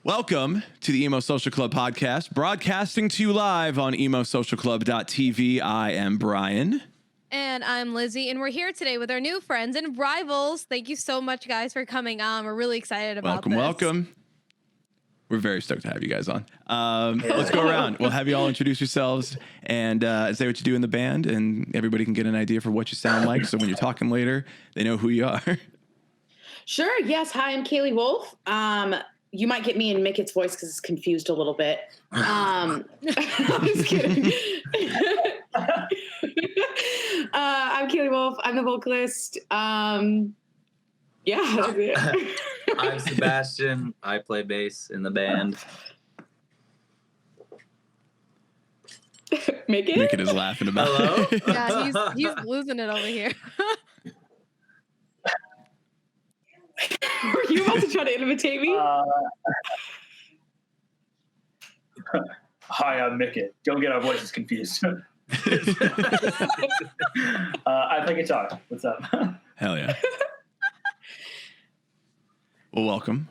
Welcome to the Emo Social Club Podcast, broadcasting to you live on emosocialclub.tv. I am Brian. And I'm Lizzie, and we're here today with our new friends and rivals. Thank you so much, guys, for coming on. We're really excited about this. Welcome. We're very stoked to have you guys on. Let's go around. We'll have you all introduce yourselves and say what you do in the band, and everybody can get an idea for what you sound like, so when you're talking later, they know who you are. Sure. Yes. Hi, I'm Kaylee Wolf. You might get me in Micket's voice because it's confused a little bit. I'm just kidding. I'm Kaylee Wolf. I'm the vocalist. Yeah, that's it. I'm Sebastian. I play bass in the band. Micket is laughing about Hello? it. Yeah, he's losing it over here. Were you about to try to imitate me? Hi, I'm Micket. Don't get our voices confused. I play guitar. What's up? Hell yeah. Well, welcome.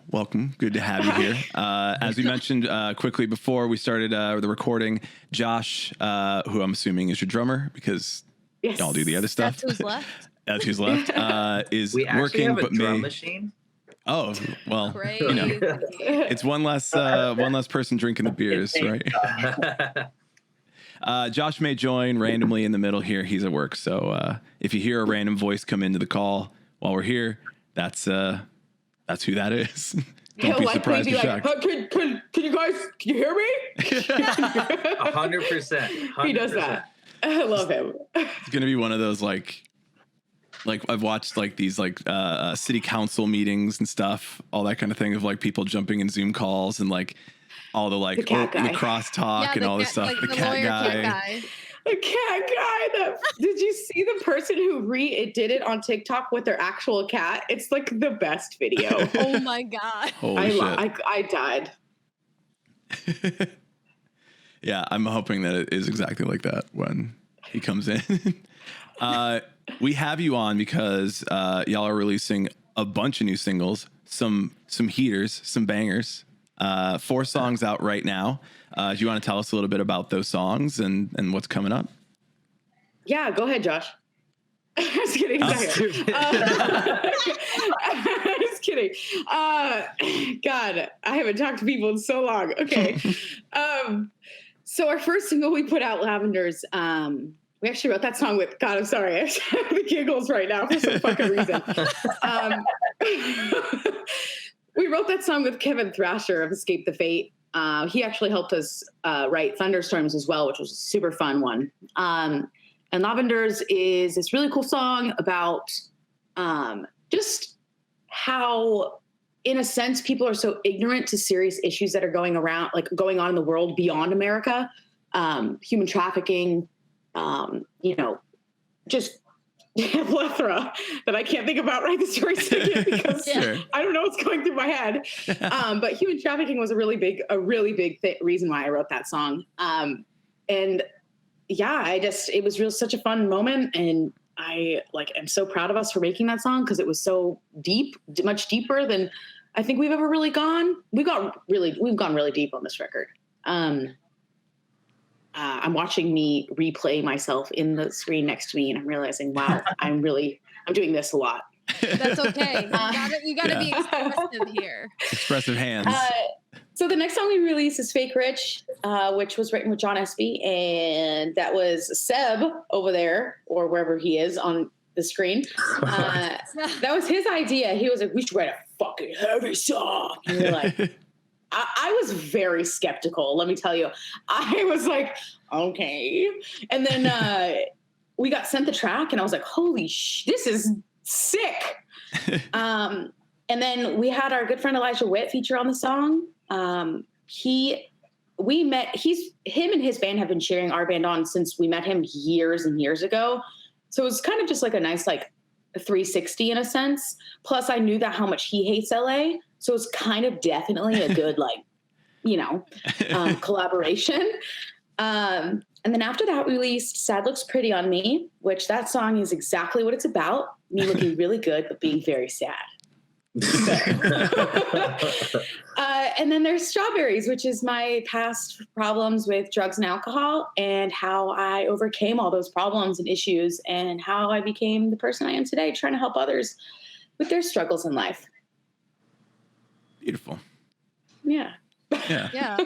Good to have you here. As we mentioned quickly before we started the recording, Josh, who I'm assuming is your drummer because y'all do the other stuff. That's who's left. That's who's left. Is we actually working, have a but drum machine. Oh well, Crazy. you know, it's one less person drinking the beers, right? Josh may join randomly in the middle here. He's at work, so if you hear a random voice come into the call while we're here, that's who that is. Don't be surprised or shocked. Can you guys? Can you hear me? 100%. He does that. I love him. It's gonna be one of those like I've watched like these city council meetings and stuff, all that kind of thing of like people jumping in Zoom calls and like all the like the crosstalk and all this stuff. Like the cat guy. The cat guy. Did you see the person who did it on TikTok with their actual cat? It's like the best video. Oh my God. Holy shit. I died. Yeah, I'm hoping that it is exactly like that when he comes in. We have you on because y'all are releasing a bunch of new singles, some heaters, some bangers. 4 songs out right now. Do you want to tell us a little bit about those songs and what's coming up? Yeah, go ahead, Josh. I'm just kidding. Just kidding. God, I haven't talked to people in so long. Okay. So our first single we put out, Lavenders, we actually wrote that song with, God, I'm sorry. I have the giggles right now for some fucking reason. We wrote that song with Kevin Thrasher of Escape the Fate. He actually helped us write Thunderstorms as well, which was a super fun one. And Lavenders is this really cool song about just how, in a sense, people are so ignorant to serious issues that are going on in the world beyond America. Human trafficking, just a plethora that I can't think about right this very second because I don't know what's going through my head. But human trafficking was a really big reason why I wrote that song. And yeah, it was such a fun moment, and I am so proud of us for making that song because it was so deep, much deeper than I think we've ever really gone. We've gone really deep on this record. I'm watching me replay myself in the screen next to me, and I'm realizing, wow, I'm doing this a lot. That's okay. You gotta be expressive here. Expressive hands. So the next song we released is Fake Rich, which was written with John Espy, and that was Seb over there, or wherever he is on the screen. That was his idea. He was like, we should write a fucking heavy song. And we were like, I was very skeptical, let me tell you. I was like, okay. And then we got sent the track, and I was like, holy this is sick. And then we had our good friend Elijah Witt feature on the song. Him and his band have been cheering our band on since we met him years and years ago. So it was kind of just like a nice, 360 in a sense. Plus I knew how much he hates LA. So it's kind of definitely a good, collaboration. And then after that, we released Sad Looks Pretty on Me, which that song is exactly what it's about. Me looking really good, but being very sad. And then there's strawberries, which is my past problems with drugs and alcohol, and how I overcame all those problems and issues, and how I became the person I am today, trying to help others with their struggles in life. Beautiful. Yeah. Yeah.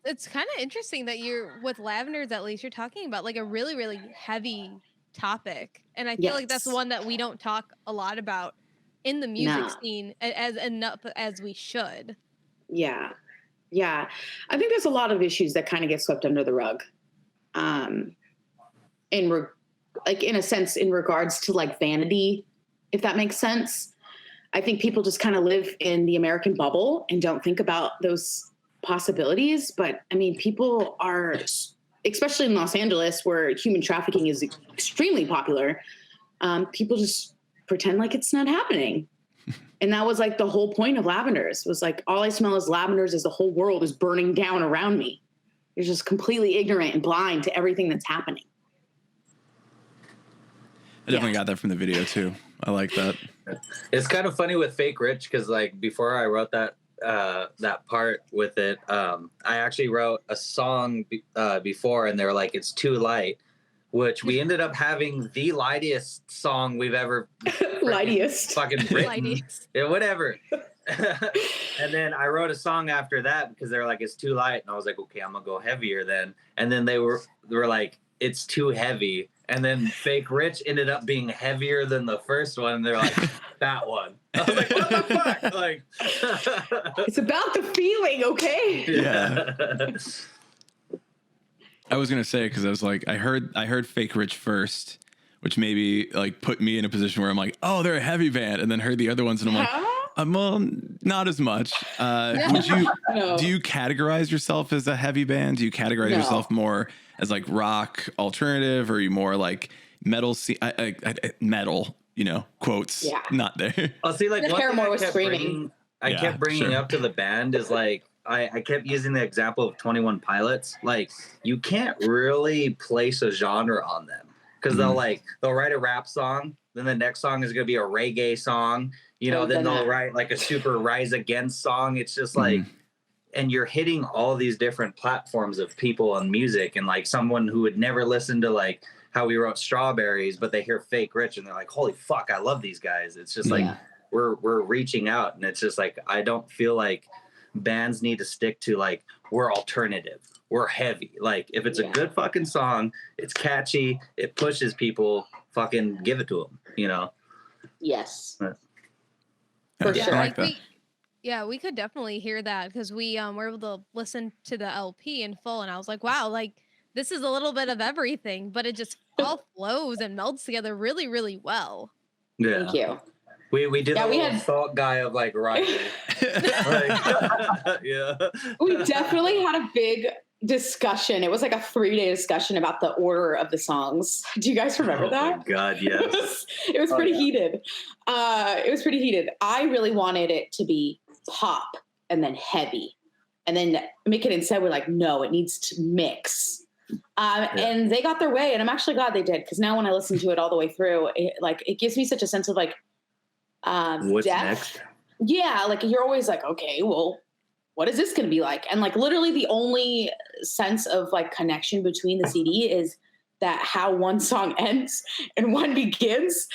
It's kind of interesting that you're with Lavenders, at least you're talking about like a really, really heavy topic. And I feel like that's one that we don't talk a lot about in the music scene as enough as we should. Yeah. I think there's a lot of issues that kind of get swept under the rug. In a sense, in regards to like vanity, if that makes sense. I think people just kind of live in the American bubble and don't think about those possibilities. But I mean, people are, especially in Los Angeles, where human trafficking is extremely popular. People just pretend like it's not happening. And that was like the whole point of Lavenders, was like, all I smell is lavenders as the whole world is burning down around me. You're just completely ignorant and blind to everything that's happening. I definitely got that from the video too. I like that. It's kind of funny with Fake Rich, because like before I wrote that part with it, I actually wrote a song before, and they were like, it's too light, which we ended up having the lightest song we've ever fucking written. Yeah, whatever. And then I wrote a song after that because they were like, it's too light, and I was like, okay, I'm gonna go heavier then. And then they were like, it's too heavy. And then Fake Rich ended up being heavier than the first one. And they're like, that one. I was like, what the fuck? Like, it's about the feeling, okay? Yeah. I was gonna say, because I was like, I heard Fake Rich first, which maybe like put me in a position where I'm like, oh, they're a heavy band, and then heard the other ones, and I'm like, well, not as much. Would you? No. Do you categorize yourself as a heavy band? Do you categorize yourself more as like rock alternative, or are you more like metal? Metal, quotes, not there. I'll see. Like, Paramore was screaming. I kept bringing up to the band is like, I kept using the example of 21 Pilots. Like, you can't really place a genre on them, because they'll write a rap song, then the next song is going to be a reggae song, then they'll write like a super Rise Against song. It's just like, and you're hitting all these different platforms of people on music, and like someone who would never listen to like how we wrote Strawberries, but they hear Fake Rich and they're like, holy fuck, I love these guys. It's just like, we're reaching out, and it's just like, I don't feel like bands need to stick to like, we're alternative, we're heavy. Like, if it's a good fucking song, it's catchy, it pushes people, fucking give it to them, Yes. For sure. I like that. We could definitely hear that, because we were able to listen to the LP in full, and I was like, wow, like this is a little bit of everything, but it just all flows and melts together really, really well. Yeah. Thank you. We did the thought guy of like Rocky. We definitely had a big discussion. It was like a 3-day discussion about the order of the songs. Do you guys remember that? Oh my God, yes. It was pretty heated. I really wanted it to be pop and then heavy, and then make it instead. We're like, no, it needs to mix. And they got their way, and I'm actually glad they did, because now when I listen to it all the way through, it gives me such a sense of like, what's depth. next? Yeah, like you're always like, okay, well, what is this going to be like? And like literally the only sense of like connection between the CD is that how one song ends and one begins.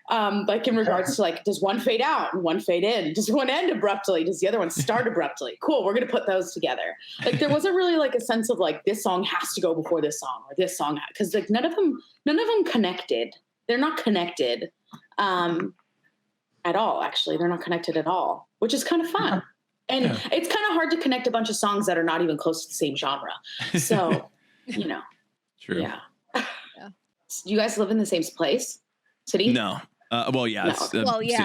Like in regards to like, does one fade out and one fade in? Does one end abruptly? Does the other one start abruptly? Cool, we're going to put those together. Like there wasn't really like a sense of like, this song has to go before this song, or this song, because like none of them connected. They're not connected at all, actually. They're not connected at all, which is kind of fun. And it's kind of hard to connect a bunch of songs that are not even close to the same genre. So, True. Yeah. Do you guys live in the same place? City? No. Well, yeah. No. City.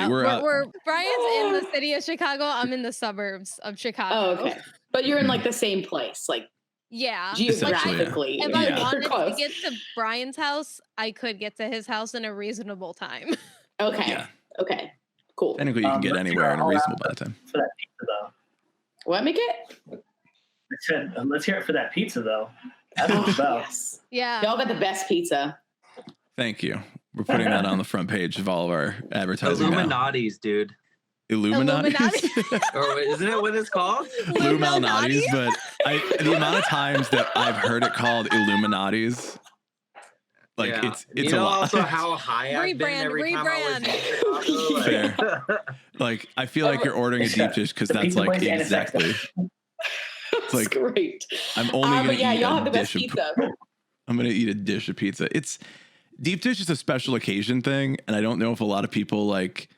We're Brian's in the city of Chicago. I'm in the suburbs of Chicago. Oh, okay. But you're in like the same place, like geographically. If I wanted to get to Brian's house, I could get to his house in a reasonable time. Okay. Yeah. Okay. Cool. Technically, you can get anywhere in a reasonable amount of time. For that pizza, though. What, make it? Let's hear it for that pizza, though. That's what it's about. Yes. Yeah. Y'all got the best pizza. Thank you. We're putting that on the front page of all of our advertising. Illuminati's, dude. Illuminati. Or isn't it what it's called? Illuminatis, but the amount of times that I've heard it called Illuminatis, like it's you a know lot. Also how high I've been every time I was in Chicago, Fair. Like I feel like you're ordering a deep dish because that's like exactly. It's like great. I'm only gonna eat y'all a have the best dish pizza. I'm gonna eat a dish of pizza. It's deep dish is a special occasion thing, and I don't know if a lot of people like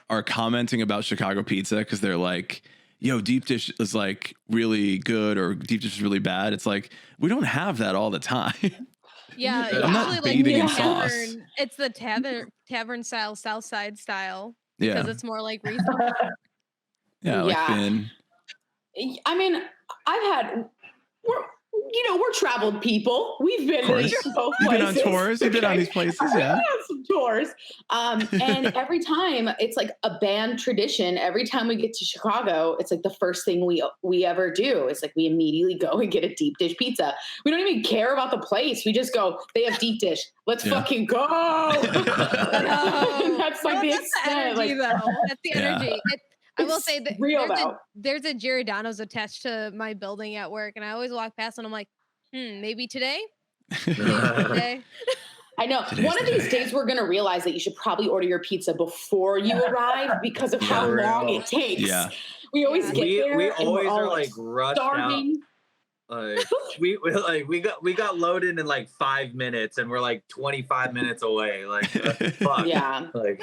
are commenting about Chicago pizza because they're like, yo, deep dish is like really good or deep dish is really bad. It's like we don't have that all the time. Yeah, I'm not bathing in sauce. It's the tavern style, South Side style. Yeah, because it's more like reasonable. Yeah, like thin. I mean, we're traveled people. We've been to both places. You've been on tours. You've been on these places. Yeah, some tours. And every time it's like a band tradition. Every time we get to Chicago, it's like the first thing we ever do. It's like we immediately go and get a deep dish pizza. We don't even care about the place. We just go. They have deep dish. Let's fucking go. That's like the extent. Energy, though. That's the energy. I will say that there's a Giordano's attached to my building at work, and I always walk past and I'm like, maybe today. I know. One of these days we're going to realize that you should probably order your pizza before you arrive because of how long it takes. Yeah. We always get there. We and always we're are like rushed starving. out. We got loaded in like 5 minutes and we're like 25 minutes away. Like fuck. Yeah. Like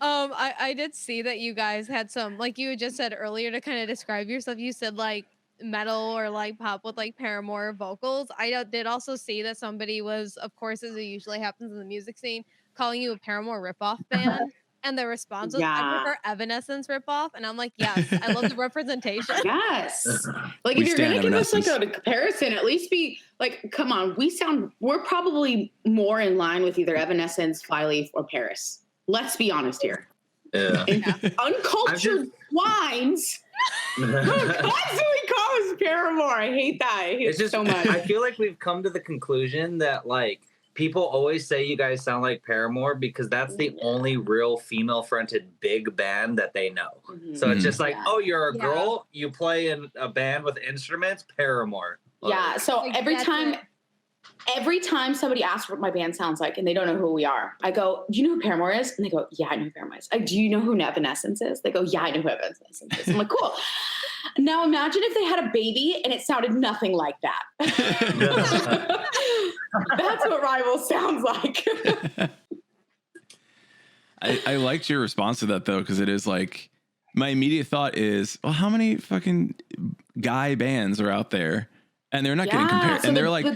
I did see that you guys had some, like you just said earlier, to kind of describe yourself. You said like metal or like pop with like Paramore vocals. I did also see that somebody was, of course, as it usually happens in the music scene, calling you a Paramore ripoff band. And the response was, I prefer Evanescence ripoff. And I'm like, yes, I love the representation. Yes. Like if you're going to give us like a comparison, at least be like, come on, we're probably more in line with either Evanescence, Flyleaf, or Paris. Let's be honest here. Yeah. Uncultured swines constantly call us Paramore. I hate that. I hate it so much. I feel like we've come to the conclusion that like people always say you guys sound like Paramore because that's the only real female-fronted big band that they know. Mm-hmm. So it's just like, oh, you're a girl, you play in a band with instruments, Paramore. Yeah. So every time somebody asks what my band sounds like and they don't know who we are, I go, do you know who Paramore is? And they go, yeah, I know who Paramore is. Do you know who Evanescence is? They go, yeah, I know who Evanescence is. I'm like, cool. Now imagine if they had a baby and it sounded nothing like that. That's what Rivals sounds like. I liked your response to that though, because it is like, my immediate thought is, well, how many fucking guy bands are out there? And they're not getting compared. So and they're like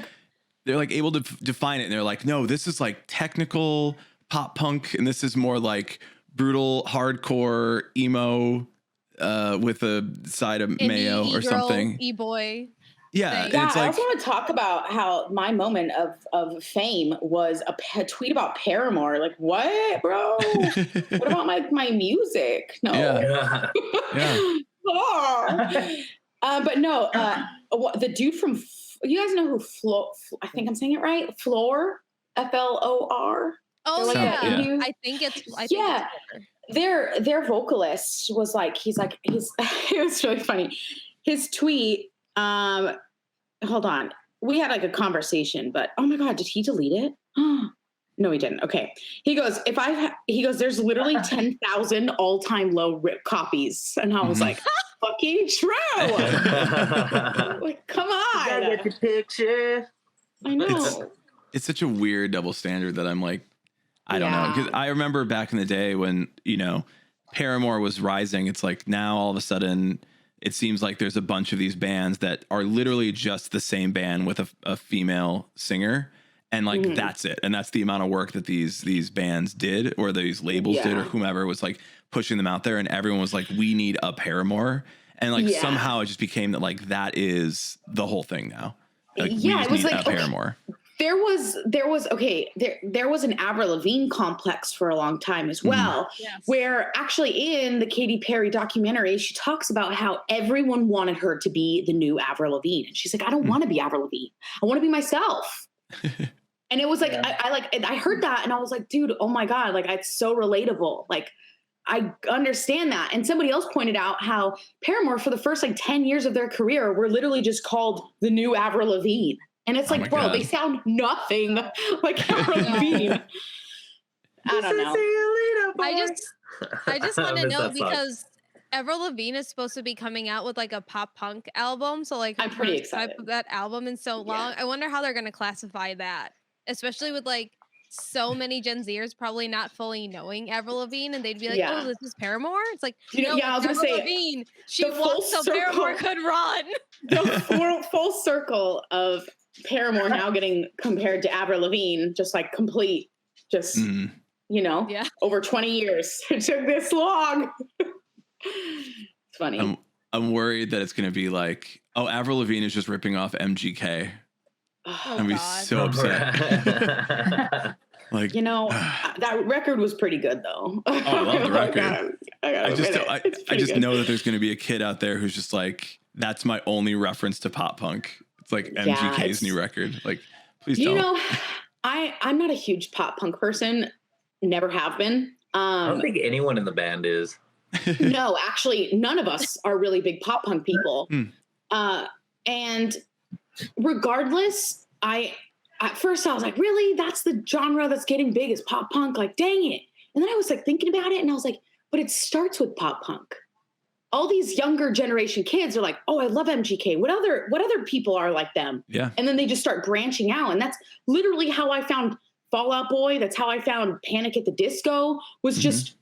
able to define it. And they're like, no, this is like technical pop punk. And this is more like brutal, hardcore, emo with a side of indie, mayo or something. E-boy. Yeah. It's like, I also want to talk about how my moment of fame was a tweet about Paramore. Like, what, bro? What about my music? No. Yeah. But no, the dude from, you guys know who I think I'm saying it right? Flor, Flor. Oh like yeah. I think it's their vocalist was like, it was really funny. His tweet, hold on. We had like a conversation, but oh my God, did he delete it? No, he didn't. Okay. He goes, there's literally 10,000 all-time low copies. And I was like, fucking true. Like, come on. You gotta get the picture. I know. It's such a weird double standard that I'm like, I don't know. Because I remember back in the day when, Paramore was rising. It's like now all of a sudden it seems like there's a bunch of these bands that are literally just the same band with a female singer. And like, that's it. And that's the amount of work that these bands did, or these labels did, or whomever was like pushing them out there. And everyone was like, we need a Paramore. And like, somehow it just became that like, that is the whole thing now. Like, it was like, Paramore. There was an Avril Lavigne complex for a long time as well, where actually in the Katy Perry documentary, she talks about how everyone wanted her to be the new Avril Lavigne. And she's like, I don't want to be Avril Lavigne. I want to be myself. And it was like, I heard that and I was like, dude, oh my God, like it's so relatable. Like I understand that. And somebody else pointed out how Paramore, for the first like 10 years of their career, were literally just called the new Avril Lavigne. And it's like, bro, God. they sound nothing like Avril Lavigne. I don't know. I just want to miss know that song. because Avril Lavigne is supposed to be coming out with like a pop punk album. So like I'm pretty first excited. type of that album in so long. I wonder how they're going to classify that, especially with like so many Gen Zers probably not fully knowing Avril Lavigne, and they'd be like, Yeah. "Oh, this is Paramore." It's like, I was gonna Avril say Lavigne. She the full walked so Paramore circle. could run. The full circle of Paramore now getting compared to Avril Lavigne, just like complete, just Yeah. over 20 years. It took this long. It's funny. I'm worried that it's going to be like, oh, Avril Lavigne is just ripping off MGK. Oh, I'd be God. so upset. Like, that record was pretty good though. Oh, I love the record. I just know that there's going to be a kid out there who's just like, that's my only reference to pop punk. It's like MGK's new record. Like, please don't. I'm not a huge pop punk person. Never have been. I don't think anyone in the band is. No, actually, none of us are really big pop punk people. And regardless, at first I was like, really? That's the genre that's getting big is pop punk? Like, dang it. And then I was like thinking about it and I was like, but it starts with pop punk. All these younger generation kids are like, oh, I love MGK. What other people are like them? Yeah. And then they just start branching out. And that's literally how I found Fall Out Boy. That's how I found Panic at the Disco, was just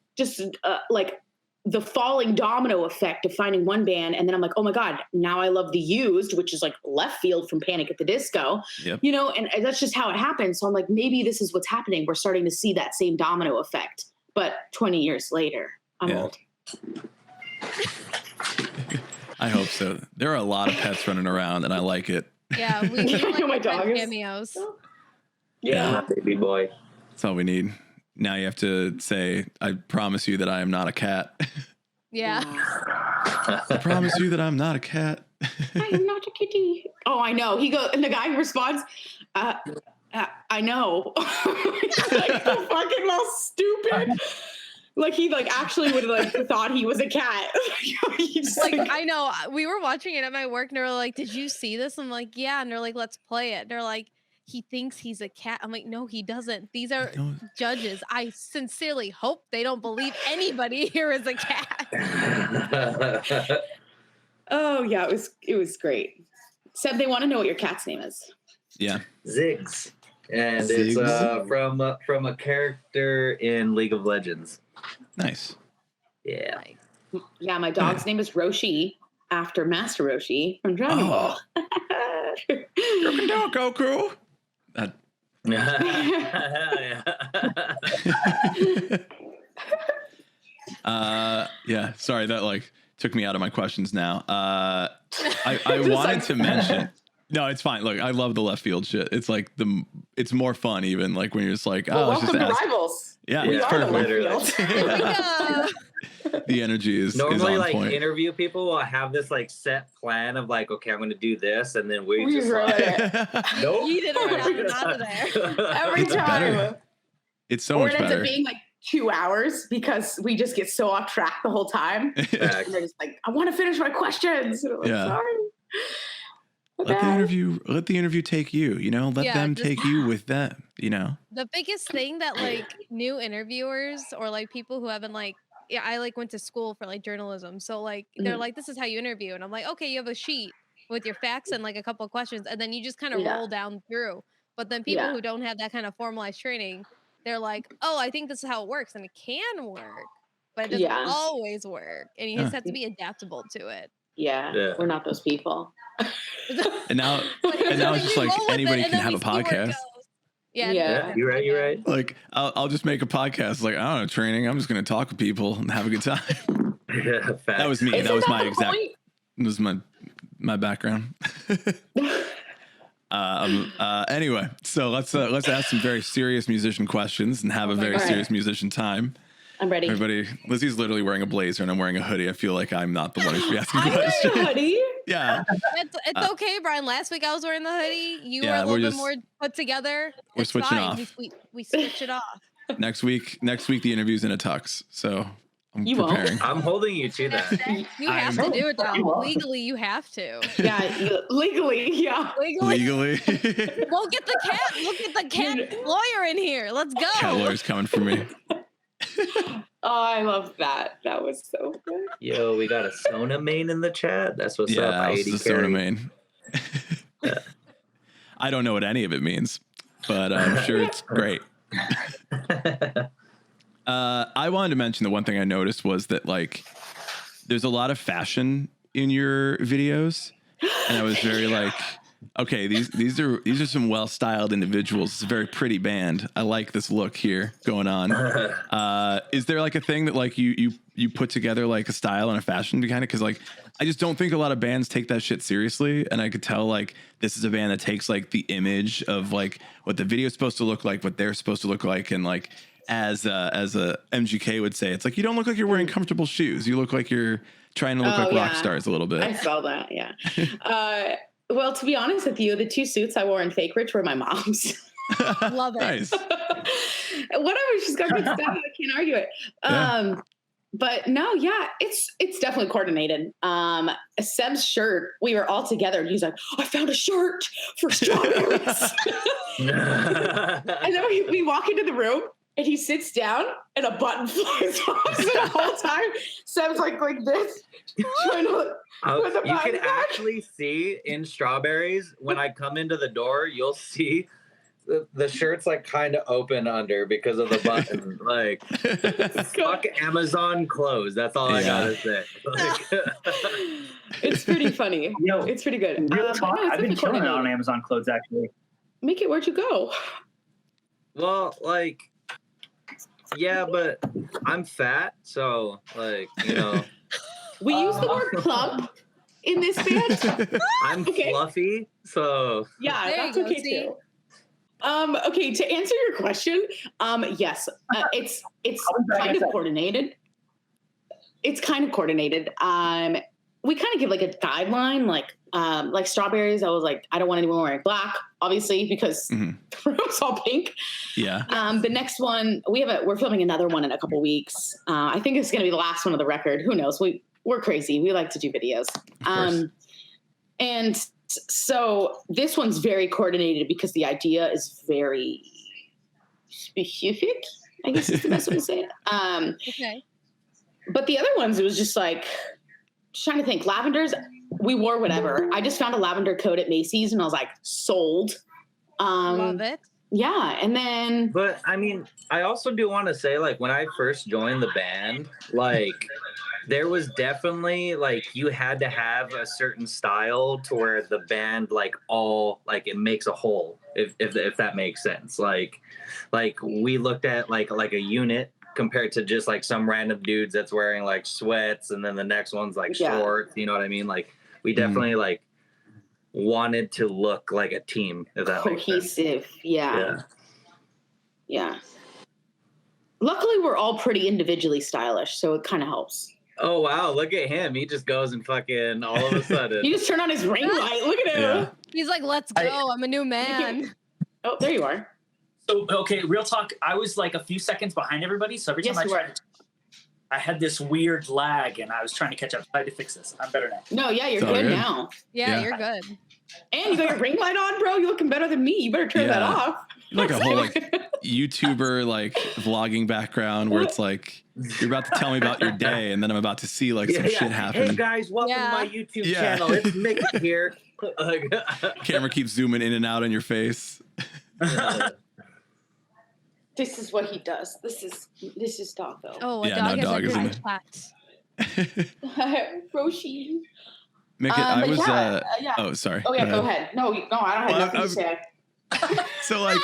like the falling domino effect of finding one band. And then I'm like, oh my God, now I love The Used, which is like left field from Panic at the Disco, and that's just how it happens. So I'm like, maybe this is what's happening. We're starting to see that same domino effect, but 20 years later, I'm old. I hope so. There are a lot of pets running around and I like it. Yeah, we need like my dog is cameos. Yeah. Baby boy. That's all we need. Now you have to say, I promise you that I am not a cat. Yeah. I promise you that I'm not a cat. I am not a kitty. Oh, I know. He goes, and the guy responds, I know. Like the fucking most stupid. Like he like actually would have like thought he was a cat. Like I know. We were watching it at my work and they were like, did you see this? I'm like, yeah. And they're like, let's play it. They're like, he thinks he's a cat. I'm like, no, he doesn't. These are judges. I sincerely hope they don't believe anybody here is a cat. Oh yeah, it was great. Seb, they want to know what your cat's name is. Yeah. Ziggs. And Ziggs. It's from a character in League of Legends. Nice. Yeah. Yeah, my dog's name is Roshi, after Master Roshi from Dragon Ball. Broken down, Goku. Yeah, sorry, that like took me out of my questions now. I wanted to mention. No, it's fine. Look, I love the left field shit. It's like it's more fun even like when you're just like, oh, welcome to Rivals. Yeah, We it's are the perfect. left field. The energy is normally on like point. interview people will have this like set plan of like, okay, I'm going to do this, and then we just wrote like, it. nope. You did it out of there. Every It's time. better. It's so Or much it ends better. up being like 2 hours because we just get so off track the whole time. And they're just like, I want to finish my questions. And I'm like, Yeah. sorry. Let the interview take you, let them just- take you with them, The biggest thing that like new interviewers or like people who haven't like, I like went to school for like journalism. So like they're like, this is how you interview. And I'm like, okay, you have a sheet with your facts and like a couple of questions. And then you just kind of roll down through. But then people who don't have that kind of formalized training, they're like, oh, I think this is how it works. And it can work, but it doesn't always work. And you just have to be adaptable to it. Yeah, we're not those people. And now it's just like anybody can have a podcast. Yeah. You're right. Like I'll just make a podcast. Like, I don't know, training. I'm just going to talk with people and have a good time. Yeah, That was me. Isn't That was that my the exact. point? This was my background. Anyway, so let's ask some very serious musician questions and have a very serious musician time. I'm ready. Everybody, Lizzie's literally wearing a blazer and I'm wearing a hoodie. I feel like I'm not the one who should be asking I'm wearing questions. a hoodie. Yeah, It's okay, Brian. Last week I was wearing the hoodie. You were Yeah, a we're little bit just- more put together. we're It's switching fine. off. We switch it off. next week the interview's in a tux. So I'm You won't. preparing. I'm holding you to that. You have to do it, though. Legally, you have to. Yeah, legally, yeah. Legally. We'll get the cat. Look at the cat lawyer in here. Let's go. Cat lawyer's coming for me. Oh, I love that. That was so good. Yo, we got a Sona main in the chat. That's what's up. Yeah, Heidi it's the Sona Carey. main. I don't know what any of it means, but I'm sure it's great. I wanted to mention the one thing I noticed was that like there's a lot of fashion in your videos, and I was very like, okay, these are some well styled individuals. It's a very pretty band. I like this look here going on. Is there like a thing that like you put together like a style and a fashion to kind of, because like I just don't think a lot of bands take that shit seriously, and I could tell like this is a band that takes like the image of like what the video's supposed to look like, what they're supposed to look like, and like as a MGK would say, it's like you don't look like you're wearing comfortable shoes. You look like you're trying to look like rock stars a little bit. I saw that. Yeah. Well, to be honest with you, the 2 suits I wore in Fake Rich were my mom's. Love it. Nice. Whatever, she's got good stuff. I can't argue it. Yeah. But no, yeah, it's definitely coordinated. Seb's shirt, we were all together, and he's like, I found a shirt for strawberries. And then we walk into the room, and he sits down, and a button flies off. So the whole time, Seb's like this, trying to put the You button can back. actually see in Strawberries, when I come into the door, you'll see the shirt's like kind of open under because of the button. Like, fuck Amazon clothes. That's all I gotta say. Like, It's pretty funny. Yo, It's pretty good. Real talk, no, it's I've been definitely chilling on coordinated. Amazon clothes actually. Mickey, where'd you go? well, like, yeah, but I'm fat, so like, you know, We use the word plump in this band. I'm Okay. fluffy, so Yeah, There that's you go, okay see? too. Okay, to answer your question, yes, it's kind of coordinated. It's kind of coordinated. We kind of give like a guideline, like Strawberries. I was like, I don't want anyone wearing black, obviously, because the room's all pink. Yeah. The next one, we're filming another one in a couple weeks. I think it's going to be the last one of the record. Who knows? We're crazy. We like to do videos. And so this one's very coordinated because the idea is very specific, I guess is the best way to say it. Okay. But the other ones, it was just like, just trying to think. Lavenders, we wore whatever. I just found a lavender coat at Macy's and I was like, sold. Love it. Yeah. And then, But I mean, I also do want to say, like, when I first joined the band, like, there was definitely like you had to have a certain style to where the band like all like it makes a whole, if that makes sense. Like we looked at like a unit compared to just like some random dudes that's wearing like sweats, and then the next one's like shorts. You know what I mean? Like we definitely like wanted to look like a team. If that makes sense. cohesive. Yeah. Luckily, we're all pretty individually stylish, so it kind of helps. Oh wow, look at him. He just goes and fucking all of a sudden. He just turned on his ring light. Look at him. Yeah. He's like, let's go. I'm a new man. Oh, there you are. So, okay, real talk. I was like a few seconds behind everybody. So every time Yes, you were. I had this weird lag and I was trying to catch up. I had to fix this. I'm better now. No, yeah, you're It's all good good. now. Yeah, Yeah. you're good. And you got your ring light on, bro. You're looking better than me. You better turn that Yeah. off. Like a whole like YouTuber like vlogging background where it's like you're about to tell me about your day and then I'm about to see like some shit happen. Hey guys, welcome to my YouTube Yeah. channel. It's Mick here. Camera keeps zooming in and out on your face. This is what he does. This is Doggo. Oh, a Yeah, dog no, has dog a is in good there. chat. Roshi. Mick, I but was yeah. oh sorry. Oh yeah, go ahead. No, I don't have Well, nothing I- to say. So like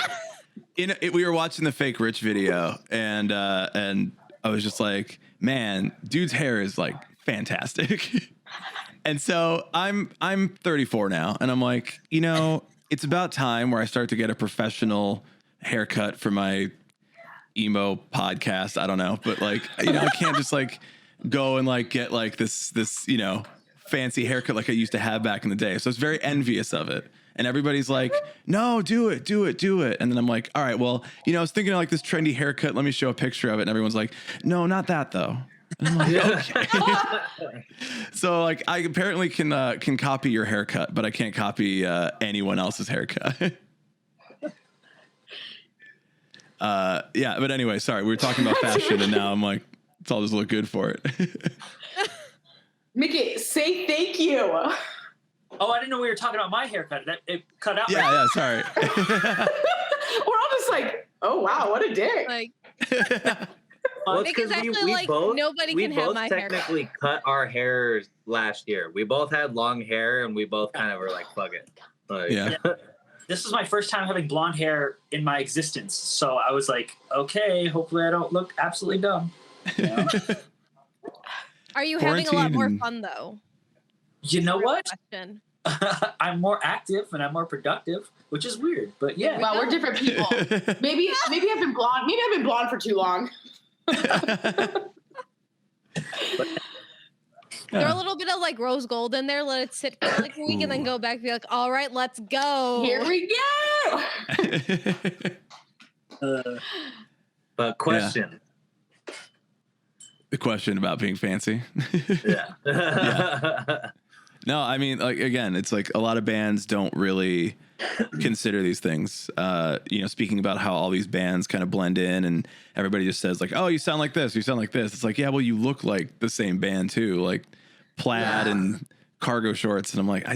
we were watching the Fake Rich video and I was just like, man, dude's hair is like fantastic. And so I'm 34 now and I'm like, you know, it's about time where I start to get a professional haircut for my emo podcast. I don't know, but like, you know, I can't just like go and like get like this, you know, fancy haircut like I used to have back in the day. So I was very envious of it. And everybody's like, no, do it. And then I'm like, all right, well, you know, I was thinking of like this trendy haircut. Let me show a picture of it. And everyone's like, no, not that though. And I'm like, okay. So like I apparently can copy your haircut, but I can't copy anyone else's haircut. Yeah, but anyway, sorry, we were talking about fashion, and now I'm like, it's all just look good for it. Mickey, say thank you. Oh, I didn't know we were talking about my haircut. It cut out. Yeah, sorry. We're all just like, oh wow, what a dick. Like, Well, because actually, we like, both, nobody we can have both my technically haircut. cut our hair last year. We both had long hair, and we both kind of were like, fuck it. Like, Yeah. This is my first time having blonde hair in my existence. So I was like, okay, hopefully I don't look absolutely dumb. You know? Are you having a lot more Quarantine. fun though? You know what? Question. I'm more active and I'm more productive, which is weird, but yeah. Wow, we're different people. Maybe I've been blonde. Maybe I've been blonde for too long. Throw a little bit of like rose gold in there, let it sit for like a week, and then go back and be like, all right, let's go. Here we go. But question. The question about being fancy. Yeah. Yeah. No, I mean, like, again, it's like a lot of bands don't really consider these things. Speaking about how all these bands kind of blend in and everybody just says like, oh, you sound like this, you sound like this. It's like, yeah, well, you look like the same band too, like plaid and cargo shorts. And I'm like,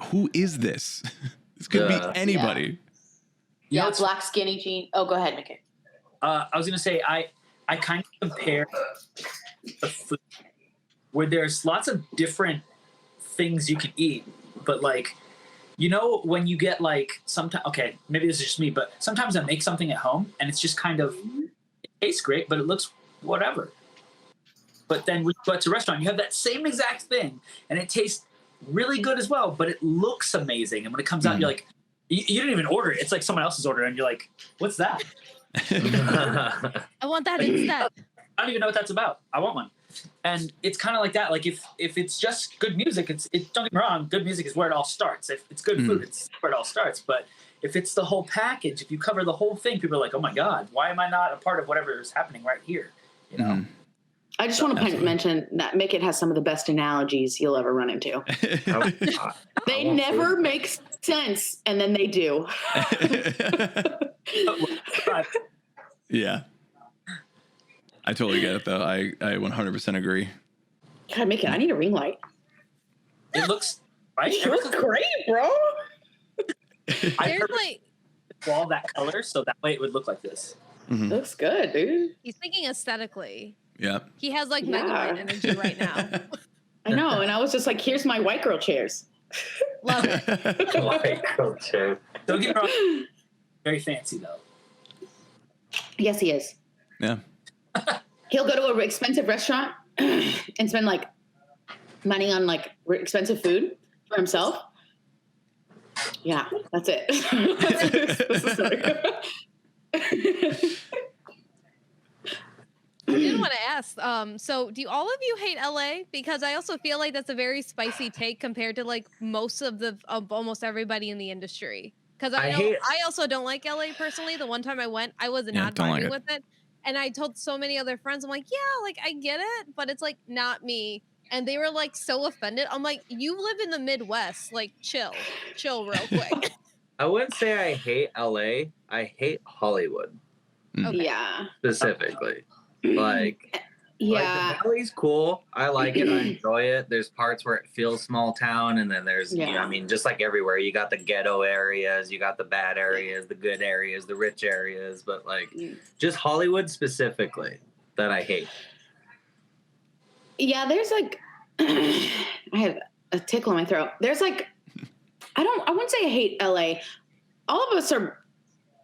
who is this? This could be anybody. Yeah, black skinny jean. Oh, go ahead, Mickey. I was going to say, I kind of compare the food where there's lots of different things you can eat, but like, when you get like sometimes, okay, maybe this is just me, but sometimes I make something at home and it's just kind of, it tastes great, but it looks whatever. But then when you go to a restaurant, you have that same exact thing and it tastes really good as well, but it looks amazing. And when it comes out, you're like, you didn't even order it. It's like someone else's order and you're like, what's that? I want that instead. I don't even know what that's about. I want one. And it's kind of like that. Like if it's just good music, don't get me wrong, good music is where it all starts. If it's good food, it's where it all starts. But if it's the whole package, if you cover the whole thing, people are like, oh my God, why am I not a part of whatever is happening right here? You know? I just want to mention that Mickett has some of the best analogies you'll ever run into. They never make sense, and then they do. Yeah. I totally get it, though. I 100% agree. God, Mickett, I need a ring light. It looks right. You look great, bro. I There's like, wall that color so that way it would look like this. Looks good, dude. he's thinking aesthetically. Yeah. He has like Mega Man energy right now. I know, and I was just like, here's my white girl chairs. Love it. White girl chair. Don't get me wrong. Very fancy though. Yes, he is. Yeah. He'll go to an expensive restaurant and spend like money on like expensive food for himself. Yeah, that's it. I did want to ask, so do all of you hate LA? Because I also feel like that's a very spicy take compared to like most of almost everybody in the industry. Because I also don't like LA personally. The one time I went, I was not vibing with it. And I told so many other friends, I'm like, yeah, like I get it, but it's like not me. And they were like so offended. I'm like, you live in the Midwest, like chill real quick. I wouldn't say I hate LA. I hate Hollywood. Okay. Yeah. Specifically. Like, yeah. Like the Valley's cool. I like it. I enjoy it. There's parts where it feels small town, and then there's, I mean, just like everywhere, you got the ghetto areas, you got the bad areas, the good areas, the rich areas, but like just Hollywood specifically that I hate. Yeah, there's like, I have a tickle in my throat. There's like, I wouldn't say I hate LA. All of us are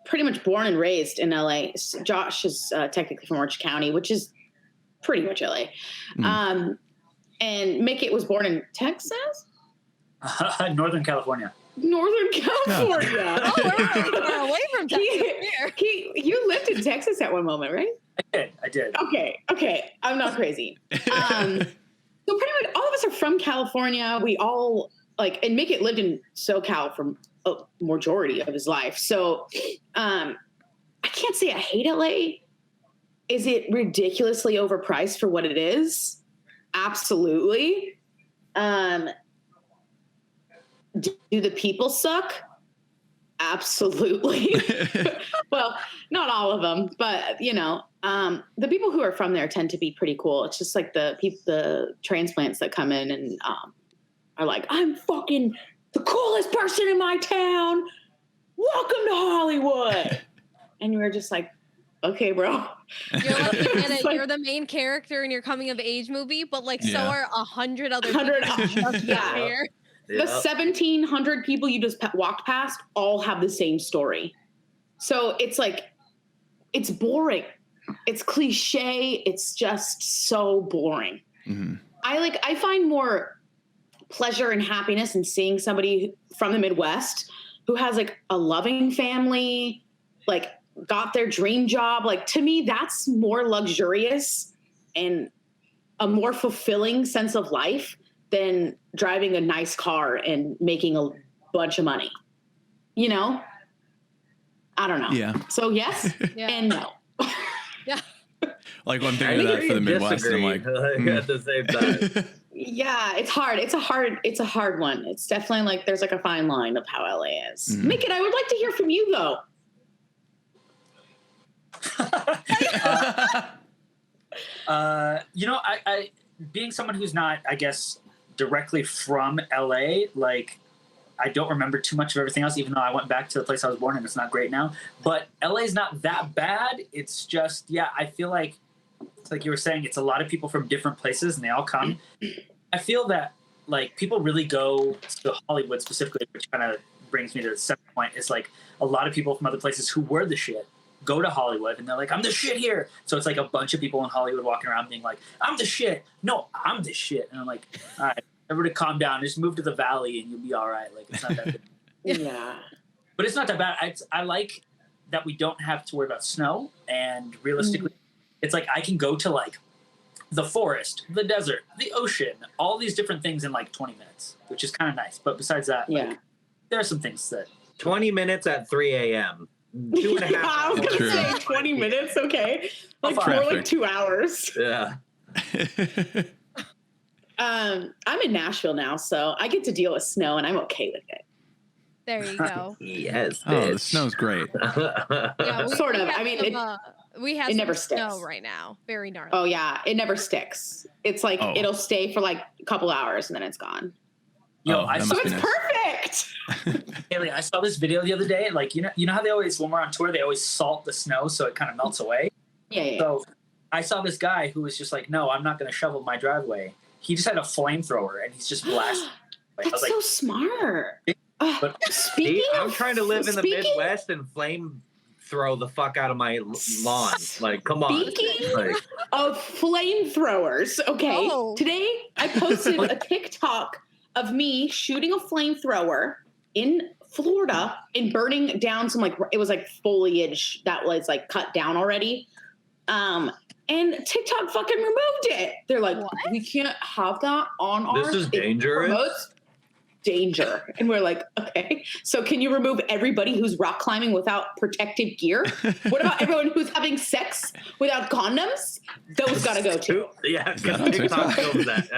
pretty much born and raised in LA. Josh is technically from Orange County, which is pretty much LA. And Mickett was born in Texas? Northern California. Northern California. Oh, we're really far away from Texas here. You lived in Texas at one moment, right? I did. Okay. I'm not crazy. So pretty much all of us are from California. We all and Mickett lived in SoCal for a majority of his life. So I can't say I hate LA. Is it ridiculously overpriced for what it is? Absolutely. Do the people suck? Absolutely. Well, not all of them, but the people who are from there tend to be pretty cool. It's just like the transplants that come in and are like, I'm fucking the coolest person in my town. Welcome to Hollywood. And you're just like, okay, bro. You're like, you're the main character in your coming of age movie, but so are 100 other people. Yeah. The 1,700 people you just walked past all have the same story. So it's like, it's boring. It's cliche. It's just so boring. Mm-hmm. I find more pleasure and happiness in seeing somebody from the Midwest who has like a loving family, like got their dream job. Like to me, that's more luxurious and a more fulfilling sense of life than driving a nice car and making a bunch of money. I don't know. Yeah. So yes and no. Yeah. Like one thing of that for the Midwest, I'm like, at the same time. Yeah, it's hard. It's a hard one. It's definitely like there's like a fine line of how LA is. Mm-hmm. Mickett, I would like to hear from you though. I being someone who's not, I guess, directly from LA, like I don't remember too much of everything else, even though I went back to the place I was born and it's not great now. But LA is not that bad. It's just, I feel like, it's like you were saying, it's a lot of people from different places and they all come. I feel that like people really go to Hollywood specifically, which kind of brings me to the second point. It's like a lot of people from other places who were the shit go to Hollywood and they're like, I'm the shit here. So it's like a bunch of people in Hollywood walking around being like, I'm the shit. No, I'm the shit. And I'm like, all right, everybody calm down. Just move to the valley and you'll be all right. Like, it's not that bad. Yeah. But it's not that bad. I like that we don't have to worry about snow. And realistically, it's like I can go to like the forest, the desert, the ocean, all these different things in like 20 minutes, which is kind of nice. But besides that, like, there are some things that 20 minutes at 3 a.m. 2.5 hours. I was going to say 20 minutes. Okay. Like more like 2 hours. Yeah. I'm in Nashville now, so I get to deal with snow and I'm okay with it. There you go. Yes. Oh, the snow's great. Sort of. I mean, we have it some never sticks. snow right now. Very gnarly. Oh yeah, it never sticks. It's like it'll stay for like a couple hours and then it's gone. So it's perfect. Haley, I saw this video the other day. Like you know how they always, when we're on tour, they always salt the snow so it kind of melts away. Yeah. So I saw this guy who was just like, no, I'm not going to shovel my driveway. He just had a flamethrower and he's just blasting. That's so smart. But I'm trying to live in the Midwest and throw the fuck out of my lawn. Like, come on. Speaking of flamethrowers, okay. Today I posted a TikTok of me shooting a flamethrower in Florida and burning down some it was like foliage that was like cut down already. And TikTok fucking removed it. They're like, we can't have that on our. This is dangerous. Danger. And we're like, okay, so can you remove everybody who's rock climbing without protective gear? What about everyone who's having sex without condoms? Those gotta go too. Yeah, because TikTok films that.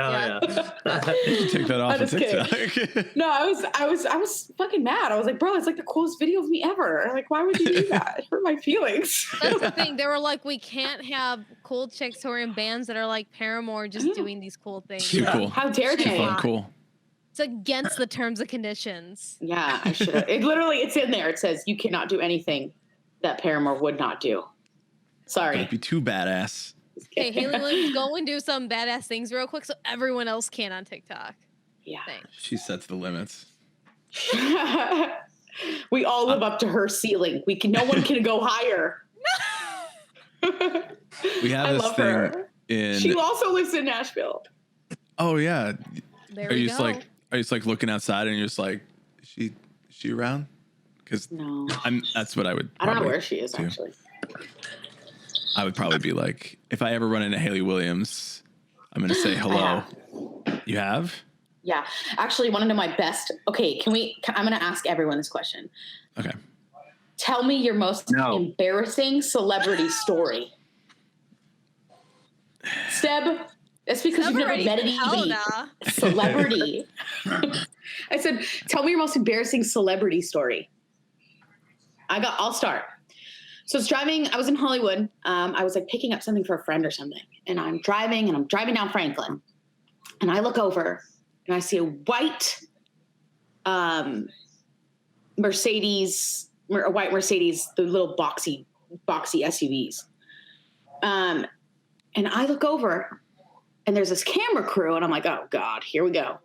Take that off of TikTok. No, I was fucking mad. I was like, bro, it's like the coolest video of me ever. Like, why would you do that? It hurt my feelings. That's the thing. They were like, we can't have cool chicks who are in bands that are like Paramore just doing these cool things. Too cool. How dare they? Too cool. It's against the terms and conditions. Yeah, I should have. It's in there. It says you cannot do anything that Paramore would not do. Sorry. Don't be too badass. Okay, Haley Williams, go and do some badass things real quick so everyone else can on TikTok. Yeah. Thanks. She sets the limits. We all live up to her ceiling. No one can go higher. We have this thing She also lives in Nashville. Oh yeah. There we go. Are you just like looking outside and you're just like, is she around? Because no, that's what I would. I don't know where she is actually. I would probably be like, if I ever run into Haley Williams, I'm gonna say hello. You have? Yeah, actually, want to know my best. Okay, I'm gonna ask everyone this question. Okay. Tell me your most embarrassing celebrity story. Seb, that's because you've never met any celebrity. I said, tell me your most embarrassing celebrity story. I'll start. So I was in Hollywood. I was like picking up something for a friend or something. And I'm driving down Franklin. And I look over and I see a white Mercedes, the little boxy SUVs. And I look over and there's this camera crew and I'm like, oh God, here we go.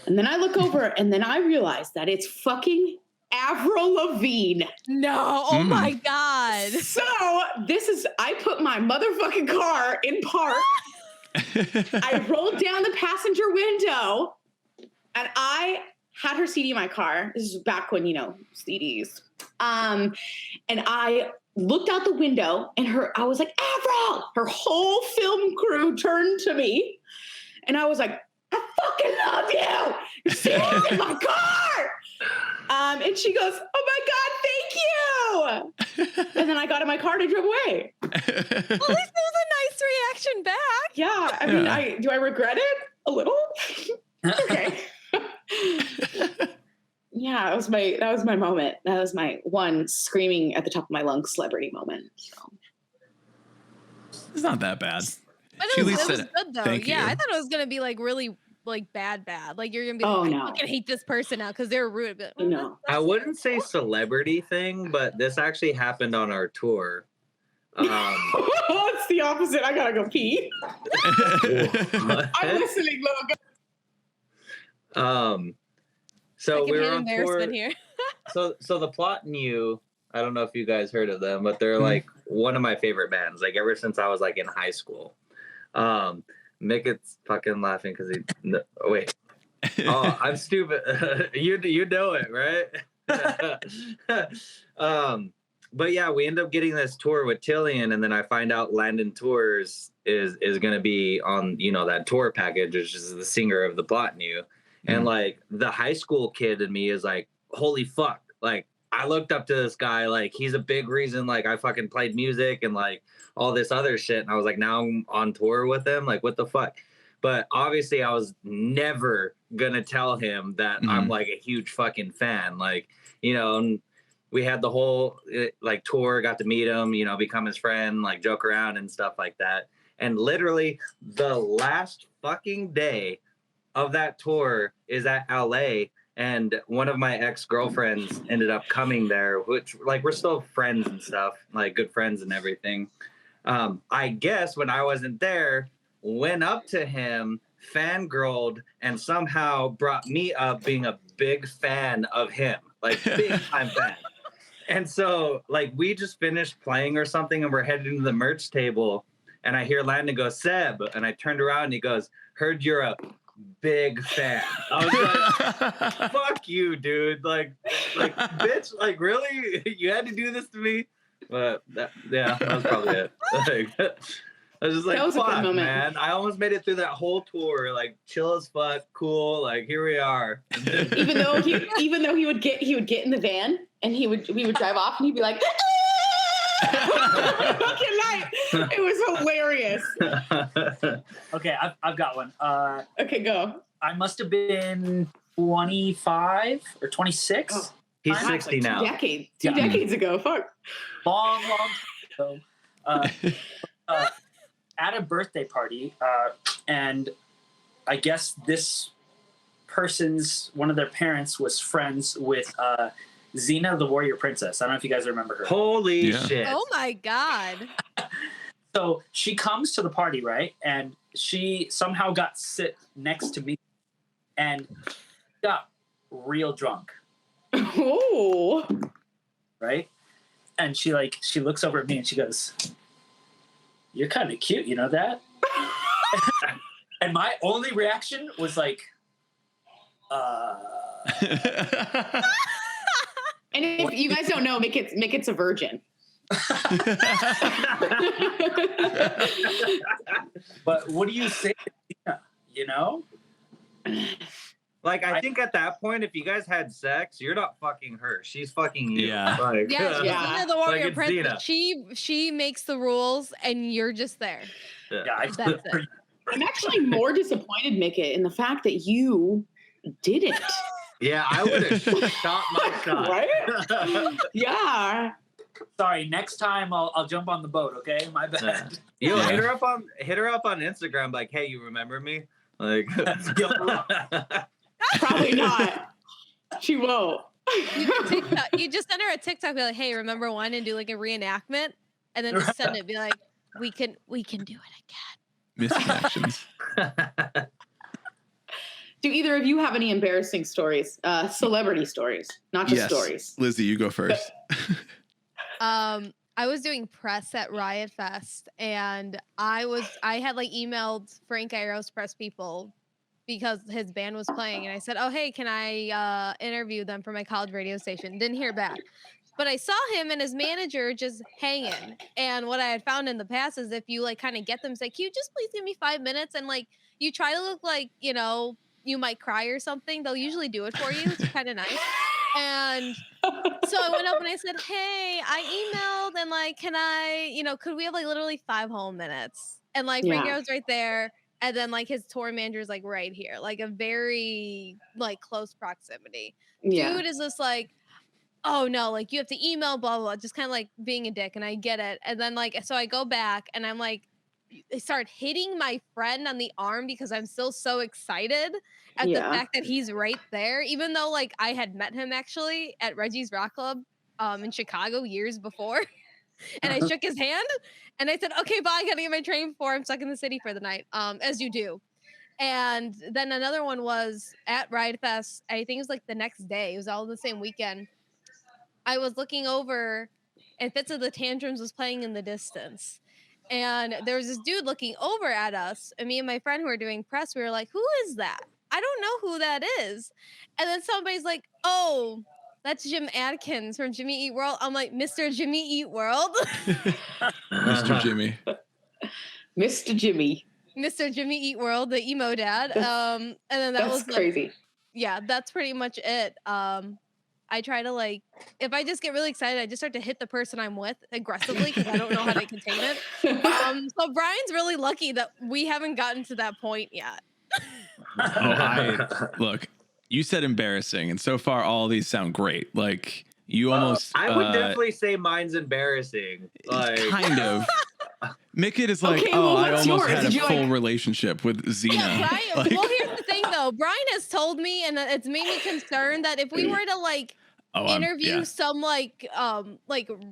And then I look over and then I realize that it's fucking Avril Lavigne. No, oh my God. So I put my motherfucking car in park. I rolled down the passenger window and I had her CD in my car. This is back when, CDs. And I looked out the window and I was like, Avril! Her whole film crew turned to me and I was like, I fucking love you! Your CD's in my car! And she goes, oh my God, thank you! And then I got in my car and I drove away. Well, at least it was a nice reaction back. Yeah, I mean, do I regret it? A little? Okay. Yeah, that was my moment. That was my one screaming at the top of my lungs celebrity moment. So. It's not that bad. But it was good though. Yeah, I thought it was gonna be like really like bad. Like you're gonna be like, I fucking hate this person now because they're rude. But no, I wouldn't say celebrity thing, but this actually happened on our tour. It's the opposite. I gotta go pee. I'm listening, logo. So we were on tour. Here. so the Plot and You, I don't know if you guys heard of them, but they're like one of my favorite bands. Like ever since I was like in high school. Micket's fucking laughing because wait. Oh, I'm stupid. You know it, right? But yeah, we end up getting this tour with Tillian, and then I find out Landon Tours is gonna be on, that tour package, which is the singer of the Plot and You. And like the high school kid in me is like, holy fuck. Like I looked up to this guy, like he's a big reason like I fucking played music and like all this other shit. And I was like, now I'm on tour with him. Like, what the fuck? But obviously I was never gonna tell him that I'm like a huge fucking fan. Like, and we had the whole like tour, got to meet him, become his friend, like joke around and stuff like that. And literally the last fucking day of that tour is at LA, and one of my ex-girlfriends ended up coming there, which like we're still friends and stuff, like good friends and everything. I guess when I wasn't there, went up to him, fangirled, and somehow brought me up being a big fan of him, like big time fan. And so like we just finished playing or something and we're heading to the merch table and I hear Landon go, Seb, and I turned around and he goes, heard you're a big fan. I was like, fuck you, dude. Like bitch, like really? You had to do this to me? But that was probably it. Like, I was just like, fuck, man. I almost made it through that whole tour, like chill as fuck, cool. Like here we are. even though he would get in the van and we would drive off and he'd be like, fucking night. It was hilarious. Okay, I've got one. Okay, go. I must have been 25 or 26. Oh, he's 60 now. 2 decades ago. Fuck. Long time ago. At a birthday party, and I guess this person's one of their parents was friends with Xena the Warrior Princess. I don't know if you guys remember her. Holy shit. Oh my God. So she comes to the party, right? And she somehow got sit next to me and got real drunk. Oh. Right? And she looks over at me and she goes, you're kind of cute, you know that? And my only reaction was like, And if you guys don't know, Micket's a virgin. But what do you say? You know? Like, I think at that point, if you guys had sex, you're not fucking her. She's fucking you. Yeah. Like, Yeah, she's Xena the warrior Like it's princess. Xena. She makes the rules, and you're just there. Yeah, That's it. I'm actually more disappointed, Mickey, in the fact that you didn't. Yeah, I would have shot my shot. Right? Yeah. Sorry, next time I'll jump on the boat, okay? My bad. Yo, Yeah. hit her up on Instagram, like, hey, you remember me? Like Probably not. She won't. You just send her a TikTok, be like, "Hey, remember one?" and do like a reenactment, and then just send it. Be like, "We can do it again." Misconnections. Do either of you have any embarrassing stories? Celebrity stories, not just stories. Lizzie, you go first. I was doing press at Riot Fest, and I had like emailed Frank Iroh's press people because his band was playing, and I said, "Oh, hey, can I interview them for my college radio station?" Didn't hear back, but I saw him and his manager just hanging. And what I had found in the past is if you like kind of get them, say, "Can you just please give me 5 minutes?" and like you try to look like you might cry or something, they'll usually do it for you. It's kind of nice. And so I went up and I said, "Hey, I emailed and like, can I, could we have like literally 5 whole minutes?" And like Frank Iroh's right there. And then like his tour manager is like right here, like a very like close proximity. Yeah. Dude is just like, "Oh no, like you have to email, blah, blah, blah," just kind of like being a dick. And I get it. And then like, so I go back and I'm like, I start hitting my friend on the arm because I'm still so excited at the fact that he's right there, even though like I had met him actually at Reggie's Rock Club in Chicago years before. And I shook his hand and I said, "Okay, bye, I gotta get my train before I'm stuck in the city for the night," as you do. And then another one was at Riot Fest. I think it was like the next day. It was all the same weekend. I was looking over and Fits of the Tantrums was playing in the distance. And there was this dude looking over at us. And me and my friend who were doing press, we were like, "Who is that? I don't know who that is." And then somebody's like, "Oh, that's Jim Adkins from Jimmy Eat World." I'm like, "Mr. Jimmy Eat World?" Mr. Jimmy. Mr. Jimmy. Mr. Jimmy Eat World, the emo dad. And then that was crazy. Yeah, that's pretty much it. I try to like, if I just get really excited, I just start to hit the person I'm with aggressively because I don't know how to contain it. So Brian's really lucky that we haven't gotten to that point yet. Look, you said embarrassing, and so far all these sound great. Like you almost. I would definitely say mine's embarrassing. Like kind of. Mickey is like, Okay, "Oh, well, I what's almost yours? had a Did you, full like- relationship with Xena." Yeah, Brian, Like- well, here's the thing though. Brian has told me, and it's made me concerned that if we were to like interview some like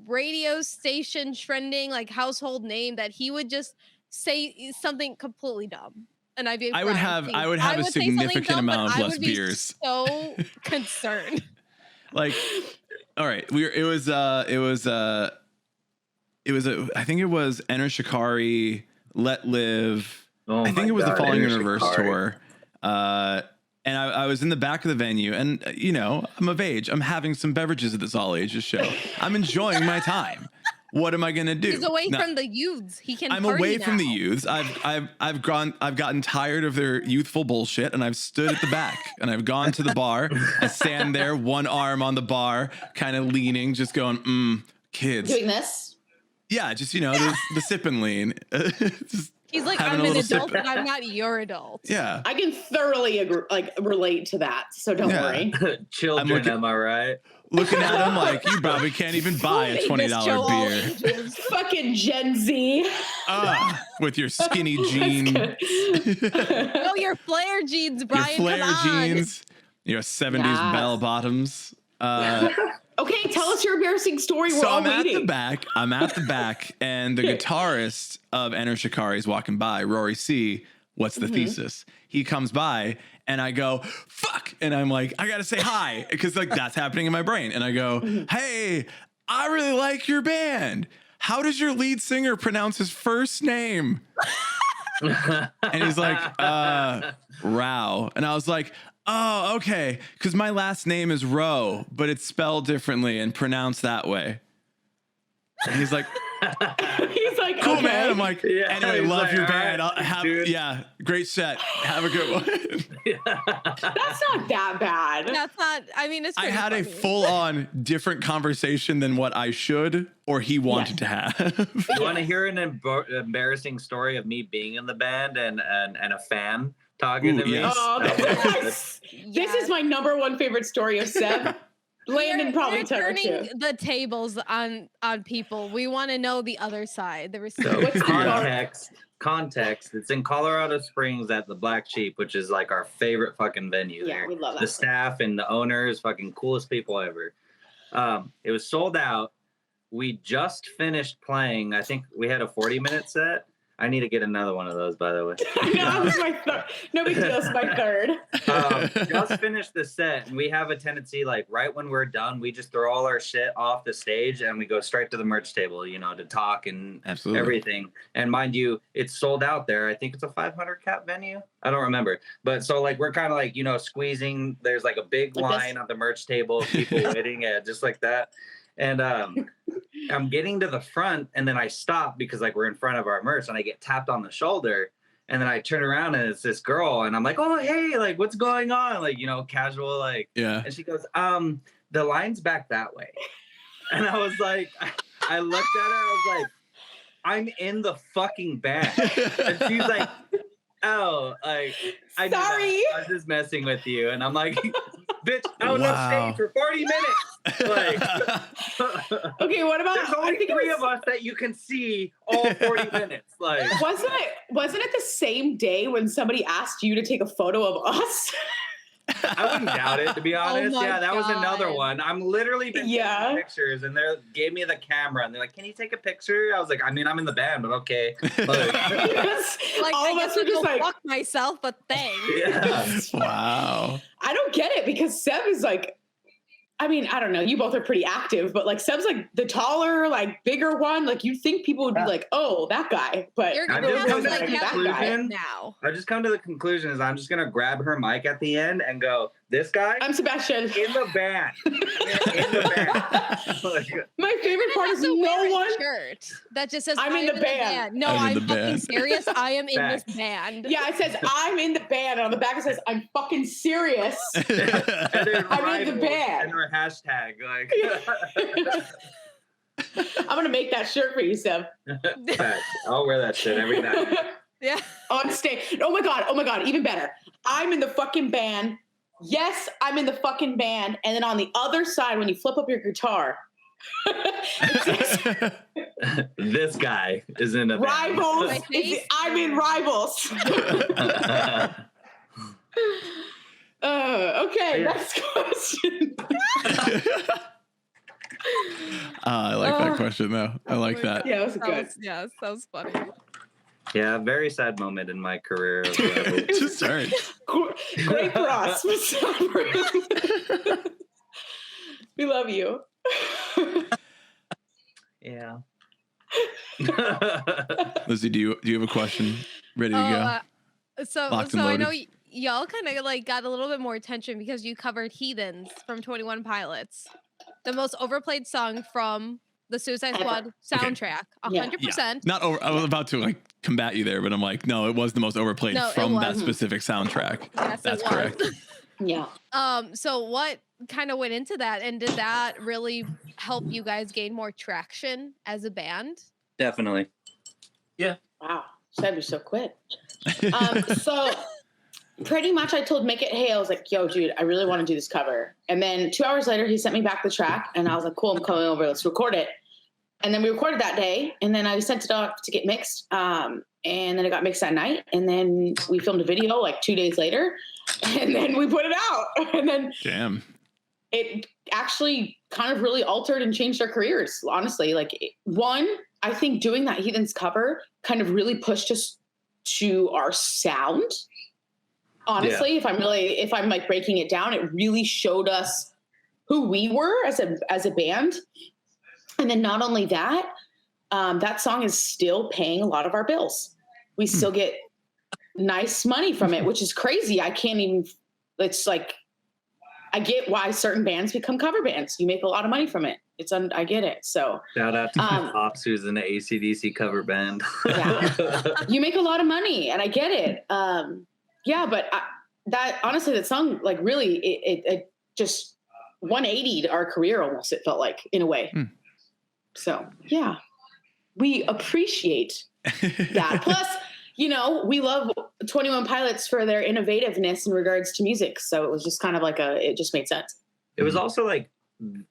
radio station trending like household name, that he would just say something completely dumb. And I'd be like, I would have a say something significant dumb, amount but of I less would be beers. So concerned. Like, all right, I think it was Enter Shikari, Let Live. Oh I think my it was the God, Falling in Enter Reverse Shikari. tour. And I was in the back of the venue, and I'm of age. I'm having some beverages at this all ages show. I'm enjoying my time. What am I gonna do? He's away Now, from the youths. He can. I'm party away now. from the youths. I've gotten tired of their youthful bullshit, and I've stood at the back, and I've gone to the bar. I stand there, one arm on the bar, kind of leaning, just going, kids. Doing this? Yeah, just the sip and lean. Just He's like, having "I'm a an little adult, sip. but I'm not your adult." Yeah. I can thoroughly relate to that, so don't Yeah. worry. Children, I'm looking- am I right? Looking at him like, you probably can't even buy a $20 beer. Fucking Gen Z. With your skinny jean. Oh, your flare jeans, Your Brian. flare come on. jeans. Your 70s Yes. bell bottoms. Okay, tell us your embarrassing story. We're So all I'm at waiting. the back. And the guitarist of Enter Shikari is walking by. Rory C. What's the thesis? He comes by, and I go, "Fuck!" And I'm like, I gotta say hi, because like that's happening in my brain. And I go, "Hey, I really like your band. How does your lead singer pronounce his first name?" And he's like, Rao. And I was like, "Oh, okay. Because my last name is Rowe, but it's spelled differently and pronounced that way." And he's like, He's like, cool, man. I'm like, anyway, he's love like, your all band. right, I'll have, dude. yeah, great set. Have a good one. That's not that bad. That's not. I mean, it's. I Pretty had a funny. full-on different conversation than what I should or he wanted to have. You want to hear an embarrassing story of me being in the band and a fan talking to me? Yes. Oh, this Yes. is my number one favorite story of Seb. Landon probably You're took her turning too. the tables on people. We want to know the other side, the So receipt. context. It's in Colorado Springs at the Black Sheep, which is like our favorite fucking venue Yeah, there. we love that The place. staff and the owners, fucking coolest people ever. It was sold out. We just finished playing. I think we had a 40-minute set. I need to get another one of those, by the way. No, it's my third. No big deal. It's my third. Just finished the set, and we have a tendency, like right when we're done, we just throw all our shit off the stage and we go straight to the merch table, you know, to talk and Absolutely. everything. And mind you, it's sold out there. I think it's a 500 cap venue. I don't remember, but so like we're kind of like, you know, squeezing. There's like a big Like line at the merch table, people waiting, just like that. And I'm getting to the front, and then I stop because like we're in front of our merch, and I get tapped on the shoulder, and then I turn around and it's this girl, and I'm like, oh hey, like what's going on, like, you know, casual, like, Yeah. and she goes, the line's back that way. And I was like, I looked at her, I was like, I'm in the fucking band. And she's like, oh, like, I knew that. Sorry. I was just messing with you. And I'm like, bitch, I was Wow. on stage for 40 minutes. Like, Okay, what about? there's I only think it 3 was- of us that you can see all 40 minutes. Like, Wasn't it the same day when somebody asked you to take a photo of us? I wouldn't doubt it, to be honest. my Yeah, that was another God. one. I'm literally been Yeah. taking pictures, and they gave me the camera, and they're like, "Can you take a picture?" I was like, "I mean, I'm in the band, but okay." Like, Yes. Like, All I of guess us were I'll go just like, fuck myself, but thanks. yeah. Wow. I don't get it because Seb is like, I mean, I don't know. You both are pretty active, but like Seb's like the taller, like bigger one. Like you'd think people would be like, oh, that guy. But You're I'm gonna just have to coming to like the have conclusion. now. I just come to the conclusion is I'm just gonna grab her mic at the end and go, "This guy I'm Sebastian. in the band, in the band." Like, My favorite part is no one. Shirt that just says I'm in the band. No, I'm in I'm the fucking band. serious. I am in this Facts. band. Yeah, it says I'm in the band, and on the back it says I'm fucking serious. and then I'm in the rivals band. and her hashtag, like, I'm gonna make that shirt for you, Seb. facts. I'll wear that shit every night. Yeah. On stage. Oh my god, even better. I'm in the fucking band. Yes, I'm in the fucking band. And then on the other side, when you flip up your guitar, it says This guy is in a band. Rivals. My face? I'm in Rivals. Okay, Yeah. next question. I like that question though. I like that. Yeah, that was good. Yes, that was funny. Yeah, very sad moment in my career. Just sorry. Great for us. but sad for him. We love you. Yeah. Lizzie, do you have a question ready to go? So Locked and I know loaded. y'all kind of like got a little bit more attention because you covered Heathens from 21 Pilots, the most overplayed song from the Suicide Squad soundtrack. Yeah. 100%. Not over. I was about to like combat you there, but I'm like, no, it was the most overplayed No, it from that wasn't. specific soundtrack. Yes, That's it was. correct. Yeah. So what kind of went into that, and did that really help you guys gain more traction as a band? Definitely. Wow. Seb, you're so quick. So pretty much I told Make It Hey, I was like, yo, dude, I really want to do this cover. And then 2 hours later, he sent me back the track and I was like, cool, I'm coming over. Let's record it. And then we recorded that day. And then I sent it off to get mixed. And then it got mixed that night. And then we filmed a video like 2 days later. And then we put it out. And then Damn. it actually kind of really altered and changed our careers, honestly. Like, one, I think doing that Heathens cover kind of really pushed us to our sound. Honestly, if I'm like breaking it down, it really showed us who we were as a band. And then not only that, that song is still paying a lot of our bills. We still get nice money from it, which is crazy. I can't even, it's like, I get why certain bands become cover bands. You make a lot of money from it. I get it. So shout out to Pops, who's in the AC/DC cover band. Yeah. You make a lot of money, and I get it. Yeah, but that honestly, that song, like, really, it just 180'd our career almost. It felt like, in a way. So yeah, we appreciate that. Plus, you know, we love 21 Pilots for their innovativeness in regards to music. So it was just kind of like it just made sense. It was also like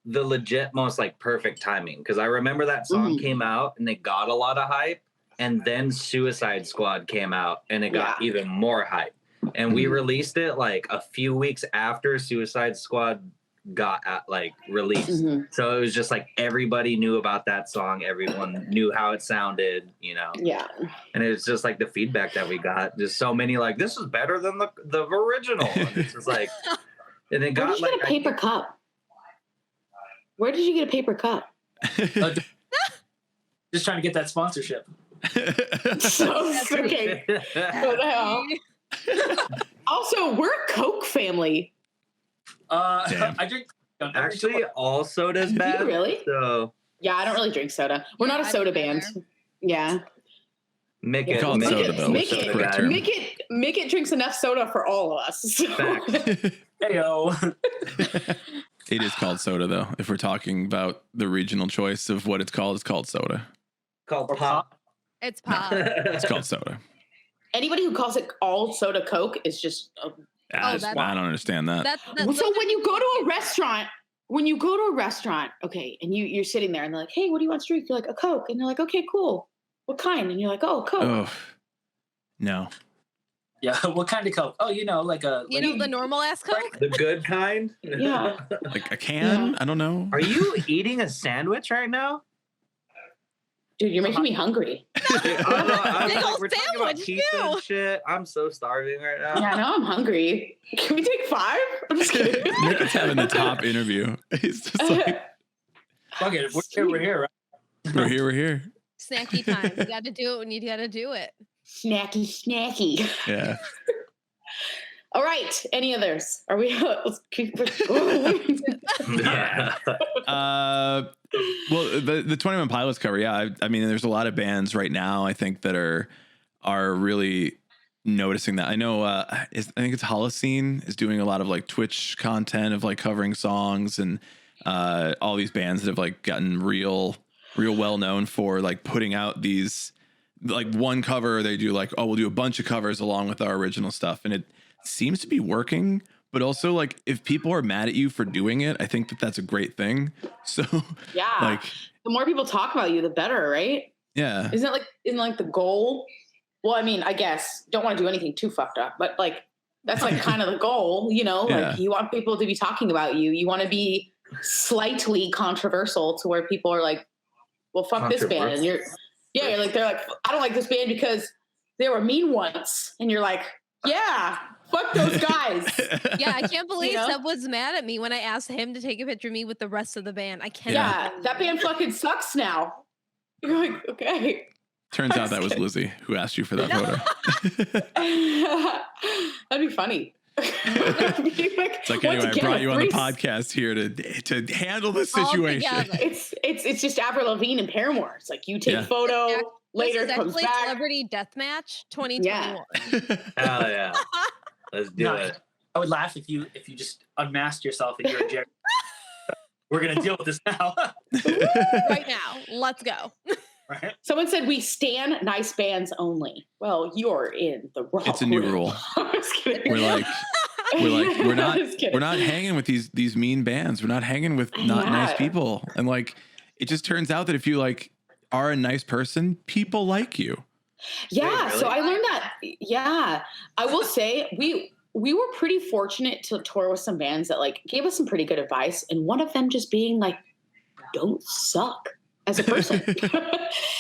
the legit most like perfect timing, because I remember that song came out and it got a lot of hype, and then Suicide Squad came out and it got even more hype, and we released it like a few weeks after Suicide Squad got released. So it was just like everybody knew about that song, everyone knew how it sounded, you know. And it was just like the feedback that we got, just so many like, this is better than the original. And it's just like, and it got like a paper cup. Where did you get a paper cup? Just trying to get that sponsorship. Okay. What the hell? Also, we're a Coke family. I drink. Actually, all soda's bad. You really? So yeah, I don't really drink soda. We're not a soda band. Yeah. Mick drinks enough soda for all of us. So. Heyo. It is called soda, though. If we're talking about the regional choice of what it's called soda. Called pop. It's pop. It's called soda. Anybody who calls it all soda Coke is just. I don't understand that. That's so when you go to a restaurant, okay, and you're sitting there and they're like, hey, what do you want to drink? You're like, a Coke. And they're like, okay, cool. What kind? And you're like, oh, Coke. Oh, no. Yeah, what kind of Coke? Oh, you know, like a... the normal ass Coke? The good kind? Yeah. Like a can? Yeah. I don't know. Are you eating a sandwich right now? Dude, you're making me hungry. We're talking about pizza and shit. I'm so starving right now. Yeah, now I'm hungry. Can we take 5? I'm just kidding. Nick is having the top interview. He's just like... Fuck it, we're here, right? We're here. Snacky time. You got to do it when you got to do it. Snacky. Yeah. All right. Any others? Are we? Let's keep going. Yeah. Well, the 21 Pilots cover. Yeah. I mean, there's a lot of bands right now, I think, that are really noticing that. I know. I think it's Holocene is doing a lot of like Twitch content of like covering songs, and all these bands that have like gotten real well known for like putting out these like one cover. They do like, oh, we'll do a bunch of covers along with our original stuff, and it seems to be working. But also, like, if people are mad at you for doing it, I think that that's a great thing. So yeah, like the more people talk about you, the better, right? Yeah. Isn't like the goal? Well, I mean, I guess don't want to do anything too fucked up, but like that's like kind of the goal, you know? Yeah. Like you want people to be talking about you. You want to be slightly controversial to where people are like, well, fuck this band. And you're like, they're like, I don't like this band because they were mean once. And you're like, yeah, fuck those guys. Yeah, I can't believe Seb was mad at me when I asked him to take a picture of me with the rest of the band. I can't. Yeah, that band fucking sucks now. You're like, okay. Turns out that was Lizzie who asked you for that photo. That'd be funny. It's like, anyway, I brought you on the podcast here to handle the situation. It's just Avril Lavigne and Paramore. It's like you take photo later, comes back. Celebrity Deathmatch 2021. Hell yeah. Let's do it. I would laugh if you just unmasked yourself and you're a Jerry. We're gonna deal with this now. Right now. Let's go. Right. Someone said we stan nice bands only. Well, you're in the wrong. It's a new rule. I'm just kidding. We're not hanging with these mean bands. We're not hanging with not nice people. And like, it just turns out that if you like are a nice person, people like you. Yeah. Really? So I learned that. Yeah, I will say we were pretty fortunate to tour with some bands that like gave us some pretty good advice, and one of them just being like, "Don't suck as a person."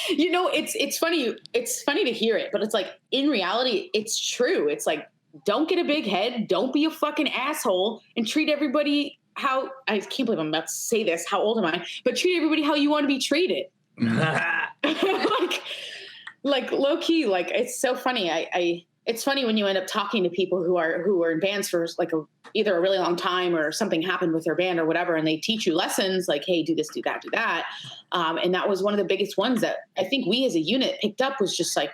You know, it's funny. It's funny to hear it, but it's like in reality, it's true. It's like, don't get a big head. Don't be a fucking asshole, and treat everybody how I can't believe I'm about to say this. How old am I? But treat everybody how you want to be treated. like low key, like it's so funny. it's funny when you end up talking to people who are in bands for like either a really long time or something happened with their band or whatever, and they teach you lessons like, hey, do this, do that, do that. And that was one of the biggest ones that I think we as a unit picked up, was just like,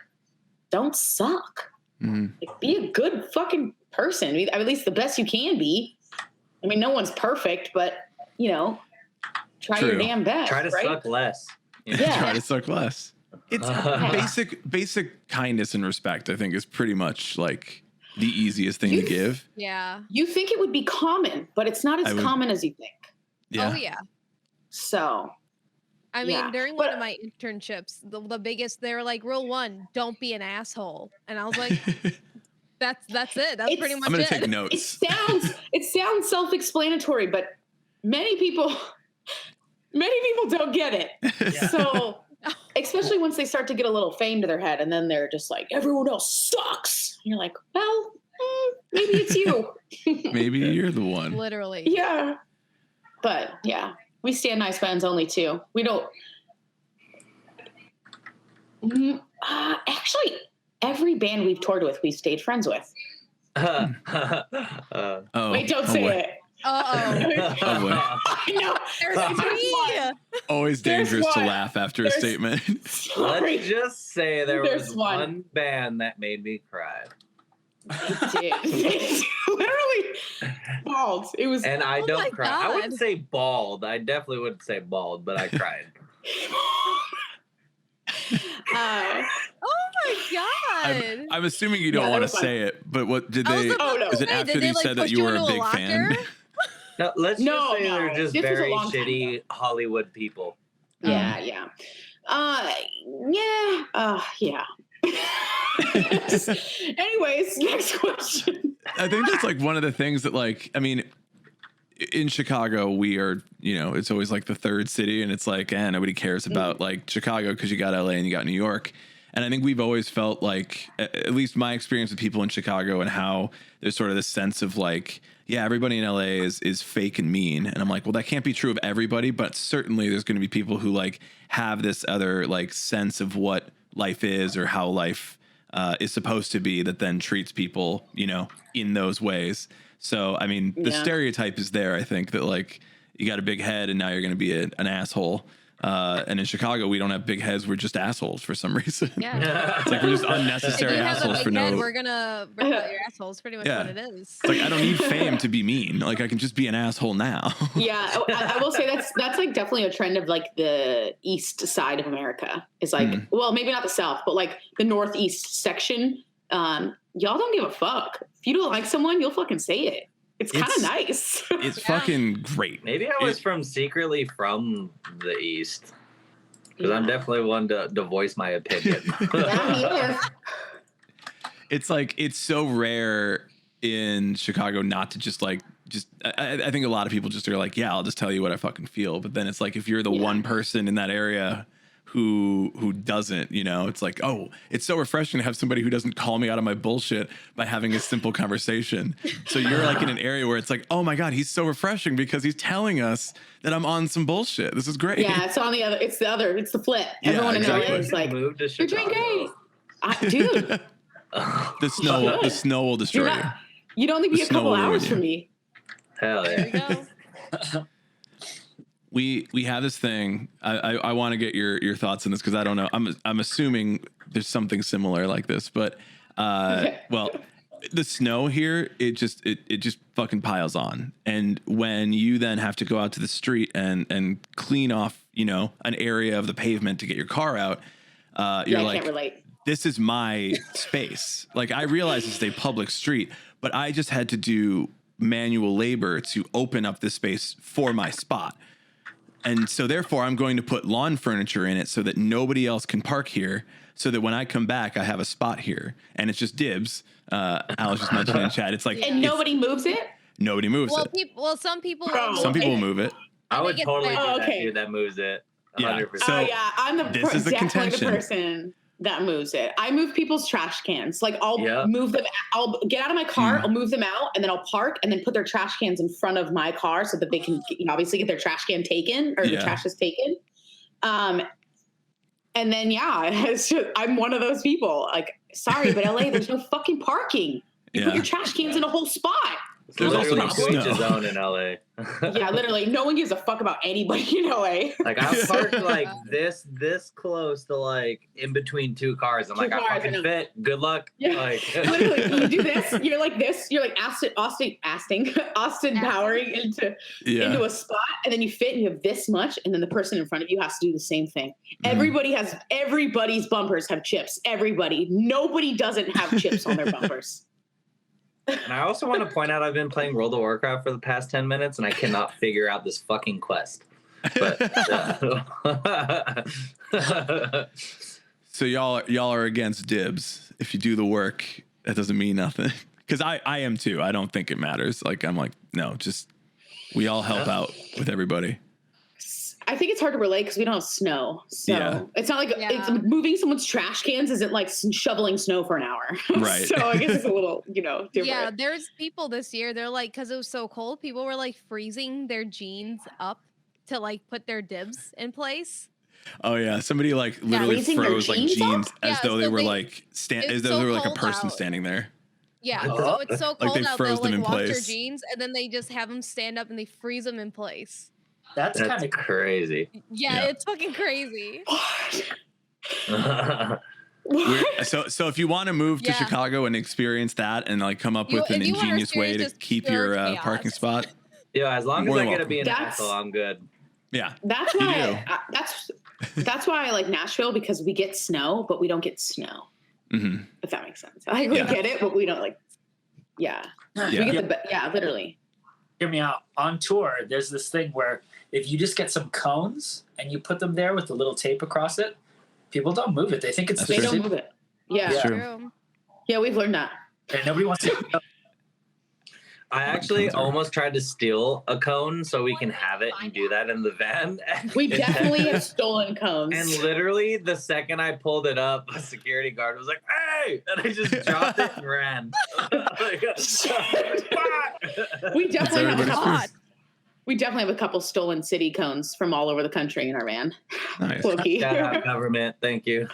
don't suck. Like, be a good fucking person. At least the best you can be. I mean, no one's perfect, but try your damn best. Try to suck less. Yeah. Try to suck less. It's basic kindness and respect, I think, is pretty much like the easiest thing to give. Yeah. You think it would be common, but it's not as common as you think. Yeah. Oh yeah. So I mean, during one of my internships, the biggest, they were like, rule 1, don't be an asshole. And I was like, that's it. That's pretty much it. I'm going to take notes. It sounds self-explanatory, but many people don't get it. Yeah. So especially once they start to get a little fame to their head, and then they're just like, everyone else sucks. And you're like, well, maybe it's you. Maybe you're the one. Literally. Yeah. But yeah, we stand nice bands only too. We don't. Actually, every band we've toured with, we've stayed friends with. Wait, don't say it. Uh-oh. Oh boy. No, There's Always dangerous to laugh after a statement. Let's just say There's was one. one band that made me cry. It literally bald. It was, And I don't cry. God. I wouldn't say bald. I definitely wouldn't say bald, but I cried. oh my God. I'm assuming you don't want to say it, but what did they? no. Is it after they said that you were a big fan? No, let's just say they're just This was a very long time shitty ago. Hollywood people. Yeah. Anyways, next question. I think that's like one of the things that, like, I mean, in Chicago, we are, it's always like the third city, and it's like, nobody cares about like Chicago because you got LA and you got New York. And I think we've always felt like, at least my experience with people in Chicago, and how there's sort of this sense of like, yeah, everybody in LA is fake and mean. And I'm like, well, that can't be true of everybody, but certainly there's going to be people who like have this other like sense of what life is or how life is supposed to be, that then treats people, in those ways. So, I mean, the stereotype is there, I think, that like you got a big head and now you're going to be an asshole. And in Chicago, we don't have big heads. We're just assholes for some reason. Yeah. It's like we're just unnecessary assholes for no. We're gonna bring out your assholes. Pretty much what it is. It's like, I don't need fame to be mean. Like, I can just be an asshole now. Yeah, I will say that's like definitely a trend of like the east side of America. It's like, well, maybe not the South, but like the Northeast section. Y'all don't give a fuck. If you don't like someone, you'll fucking say it. It's kind of nice. It's fucking great. Maybe I was secretly from the East. Because I'm definitely one to voice my opinion. It's like, it's so rare in Chicago not to just like, I think a lot of people just are like, yeah, I'll just tell you what I fucking feel. But then it's like, if you're the one person in that area who doesn't, it's like, oh, it's so refreshing to have somebody who doesn't call me out of my bullshit by having a simple conversation. So you're like in an area where it's like, oh my God, he's so refreshing because he's telling us that I'm on some bullshit. This is great. Yeah, it's the flip. Everyone in LA is like, Move to you're doing great. Dude. The snow will destroy you. You'd only be a couple hours from me. Hell There you yeah. go. We have this thing. I want to get your thoughts on this because I don't know. I'm assuming there's something similar like this, but well, the snow here, it just fucking piles on. And when you then have to go out to the street and clean off, an area of the pavement to get your car out, you're like, I can't relate. This is my space. Like, I realize it's a public street, but I just had to do manual labor to open up this space for my spot. And so therefore I'm going to put lawn furniture in it so that nobody else can park here, so that when I come back, I have a spot here, and it's just dibs. Alice just mentioned in chat. It's like, and nobody moves it. Nobody moves it. Some people. Some people will move it. I would totally be that okay. dude that moves it. 100%. Yeah. Oh yeah, I'm this is the definitely the contention. person that moves it. I move people's trash cans. Like I'll move them. I'll get out of my car. I'll move them out, and then I'll park, and then put their trash cans in front of my car so that they can obviously get their trash can taken or the trash is taken. And then it's just, I'm one of those people. Like sorry, but LA, there's no fucking parking. You put your trash cans in a whole spot. There's also no danger snow. zone in LA. Yeah, literally, no one gives a fuck about anybody in LA. Like I'm parked like this close to like in between two cars. I'm like, I fucking fit. Good luck. Yeah. Like Literally, you do this. You're like this. You're like Austin powering into a spot, and then you fit, and you have this much, and then the person in front of you has to do the same thing. Everybody's bumpers have chips. Everybody. Nobody doesn't have chips on their bumpers. And I also want to point out I've been playing World of Warcraft for the past 10 minutes and I cannot figure out this fucking quest. But, So y'all are against dibs. If you do the work, that doesn't mean nothing. Because I am too. I don't think it matters. Like I'm like, no, just we all help out with everybody. I think it's hard to relate because we don't have snow. So it's not like it's moving someone's trash cans isn't like shoveling snow for an hour. Right. So I guess it's a little, different. Yeah, there's people this year, they're like, because it was so cold, people were like freezing their jeans up to like put their dibs in place. Oh yeah, somebody like literally froze like jeans as though they were like as though they were like a person standing there. Yeah, so it's so cold like they out, froze they'll them like in wash their place. jeans and then they just have them stand up and they freeze them in place. That's kind of crazy. Yeah, it's fucking crazy. So if you want to move to Chicago and experience that and like come up with an ingenious way to keep your parking spot. Yeah, as long as I get to be in Nashville, I'm good. Yeah. That's why that's why I like Nashville, because we get snow, but we don't get snow. Mm-hmm. If that makes sense. Like we get it, but we don't like we get literally. Hear me out. On tour, there's this thing where if you just get some cones and you put them there with a little tape across it, people don't move it. They think it's they don't move it. Yeah. That's true. Yeah, we've learned that. And nobody wants to. I actually almost tried to steal a cone so we can have it and do that in the van. We definitely have stolen cones. And literally the second I pulled it up, a security guard was like, "Hey!" And I just dropped it and ran. We definitely have a couple stolen city cones from all over the country in our van. Nice. Shout out government. Thank you.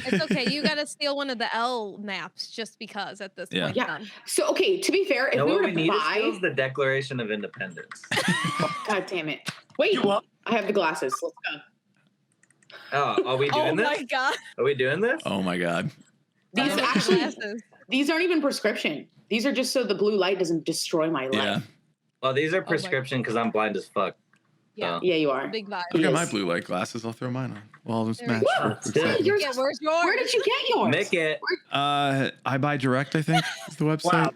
It's okay. You got to steal one of the L maps just because at this point. Yeah. So, okay, to be fair, if we were to buy... is the Declaration of Independence. God damn it. Wait, I have the glasses. Let's go. Oh, are we doing this? Oh, my God. Are we doing this? Oh, my God. These aren't even prescription. These are just so the blue light doesn't destroy my life. Yeah. Well, these are prescription because I'm blind as fuck. Yeah, yeah, you are. Big vibe. I got my blue light glasses. I'll throw mine on. Well, this match. Where's yours? Where did you get yours? Make it. I buy direct. I think is the website.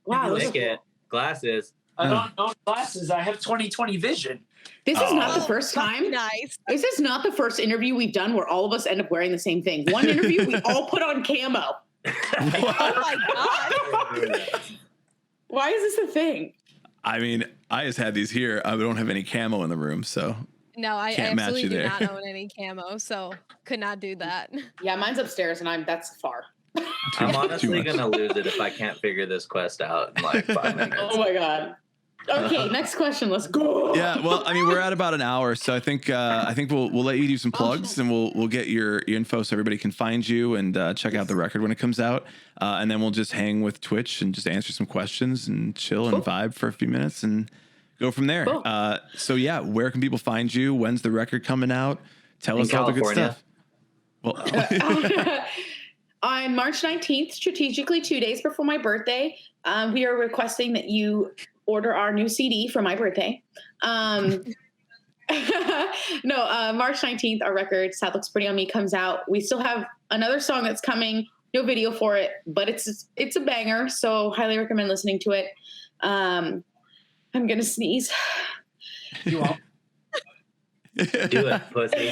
Wow. Make it. Glasses. I don't own glasses. I have 20/20 vision. This is not the first time. Nice. This is not the first interview we've done where all of us end up wearing the same thing. One interview, we all put on camo. Oh my God. Why is this a thing? I mean, I just had these here. I don't have any camo in the room, so no, I can't match absolutely you do there. not own any camo, so could not do that. Yeah, mine's upstairs, and that's far. I'm honestly gonna lose it if I can't figure this quest out in like 5 minutes. Oh my God. Okay, next question. Let's go. Yeah, well, I mean, we're at about an hour, so I think we'll let you do some plugs, and we'll get your info so everybody can find you and check out the record when it comes out, and then we'll just hang with Twitch and just answer some questions and chill and vibe for a few minutes and go from there. Cool. So yeah, where can people find you? When's the record coming out? Tell us all the good stuff. Well, on March 19th, strategically 2 days before my birthday, we are requesting that you order our new CD for my birthday. March 19th, our record, Sad Looks Pretty on Me, comes out. We still have another song that's coming, no video for it, but it's a banger, so highly recommend listening to it. I'm going to sneeze. You won't. Do it, pussy.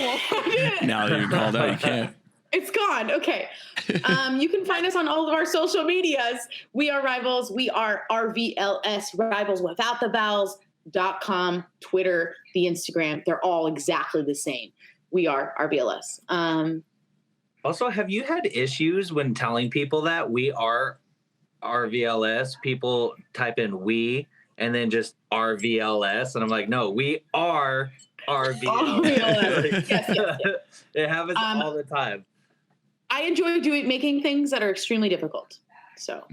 now that you're called out, you can't. It's gone. Okay. You can find us on all of our social medias. We are Rivals. We are RVLS, Rivals without the vowels.com, Twitter, the Instagram. They're all exactly the same. We are RVLS. Also, have you had issues when telling people that we are RVLS? People type in we and then just RVLS. And I'm like, no, we are RVLS. RVLS. Yes. It happens all the time. I enjoy making things that are extremely difficult. So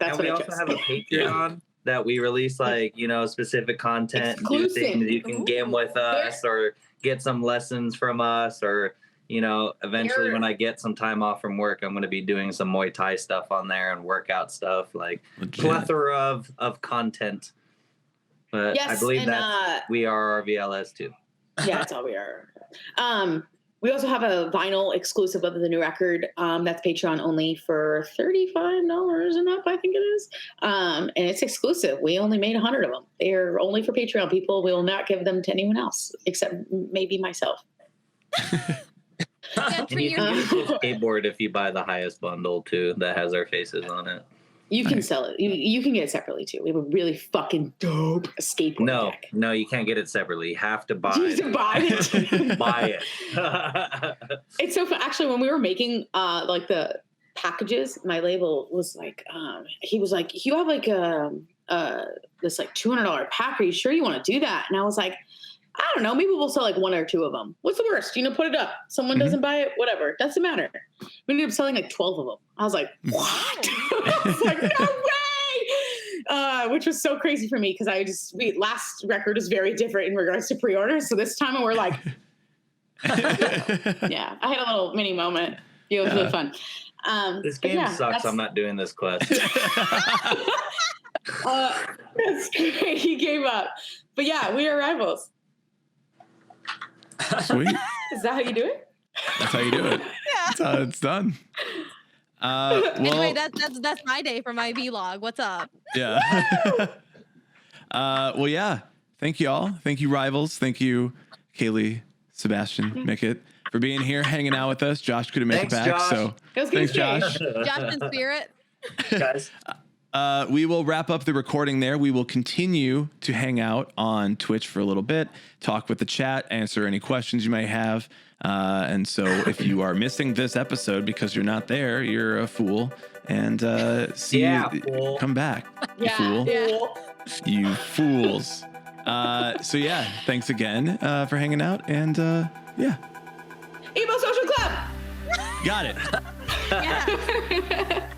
that's what we also have a Patreon that we release like, specific content, exclusive. Do things you can game with us or get some lessons from us or, eventually when I get some time off from work, I'm going to be doing some Muay Thai stuff on there and workout stuff, like plethora of content. But I believe that we are our VLS too. Yeah, that's all we are. We also have a vinyl exclusive of the new record. That's Patreon only for $35 and up, I think it is. And it's exclusive. We only made 100 of them. They are only for Patreon people. We will not give them to anyone else except maybe myself. And you can use the skateboard if you buy the highest bundle too that has our faces on it. You can sell it. You can get it separately too. We have a really fucking dope skateboard deck. No, you can't get it separately. You have to buy it. Buy it. It's so fun. Actually, when we were making like the packages, my label was like, he was like, you have like this like $200 pack. Are you sure you want to do that? And I was like, I don't know. Maybe we'll sell like 1 or 2 of them. What's the worst? Put it up. Someone doesn't buy it. Whatever. Doesn't matter. We ended up selling like 12 of them. I was like, what? I was like, no way. Which was so crazy for me because last record was very different in regards to pre-orders. So this time we're like, yeah, I had a little mini moment. It was really fun. This game sucks. I'm not doing this quest. That's great. He gave up. But yeah, we are rivals. Sweet. Is that how you do it? That's how you do it. That's how it's done. Anyway, that's my day for my vlog. What's up? Yeah. Well, yeah. Thank you all. Thank you, rivals. Thank you, Kaylee, Sebastian, Mickett, for being here, hanging out with us. Josh couldn't make it back, Josh. so thanks, Josh. Josh in spirit. Guys. We will wrap up the recording there. We will continue to hang out on Twitch for a little bit, talk with the chat, answer any questions you may have. And so if you are missing this episode because you're not there, you're a fool. And fool. Come back, you fool. Yeah. You fools. So yeah, thanks again for hanging out. And yeah. Emo Social Club. Got it. Yeah.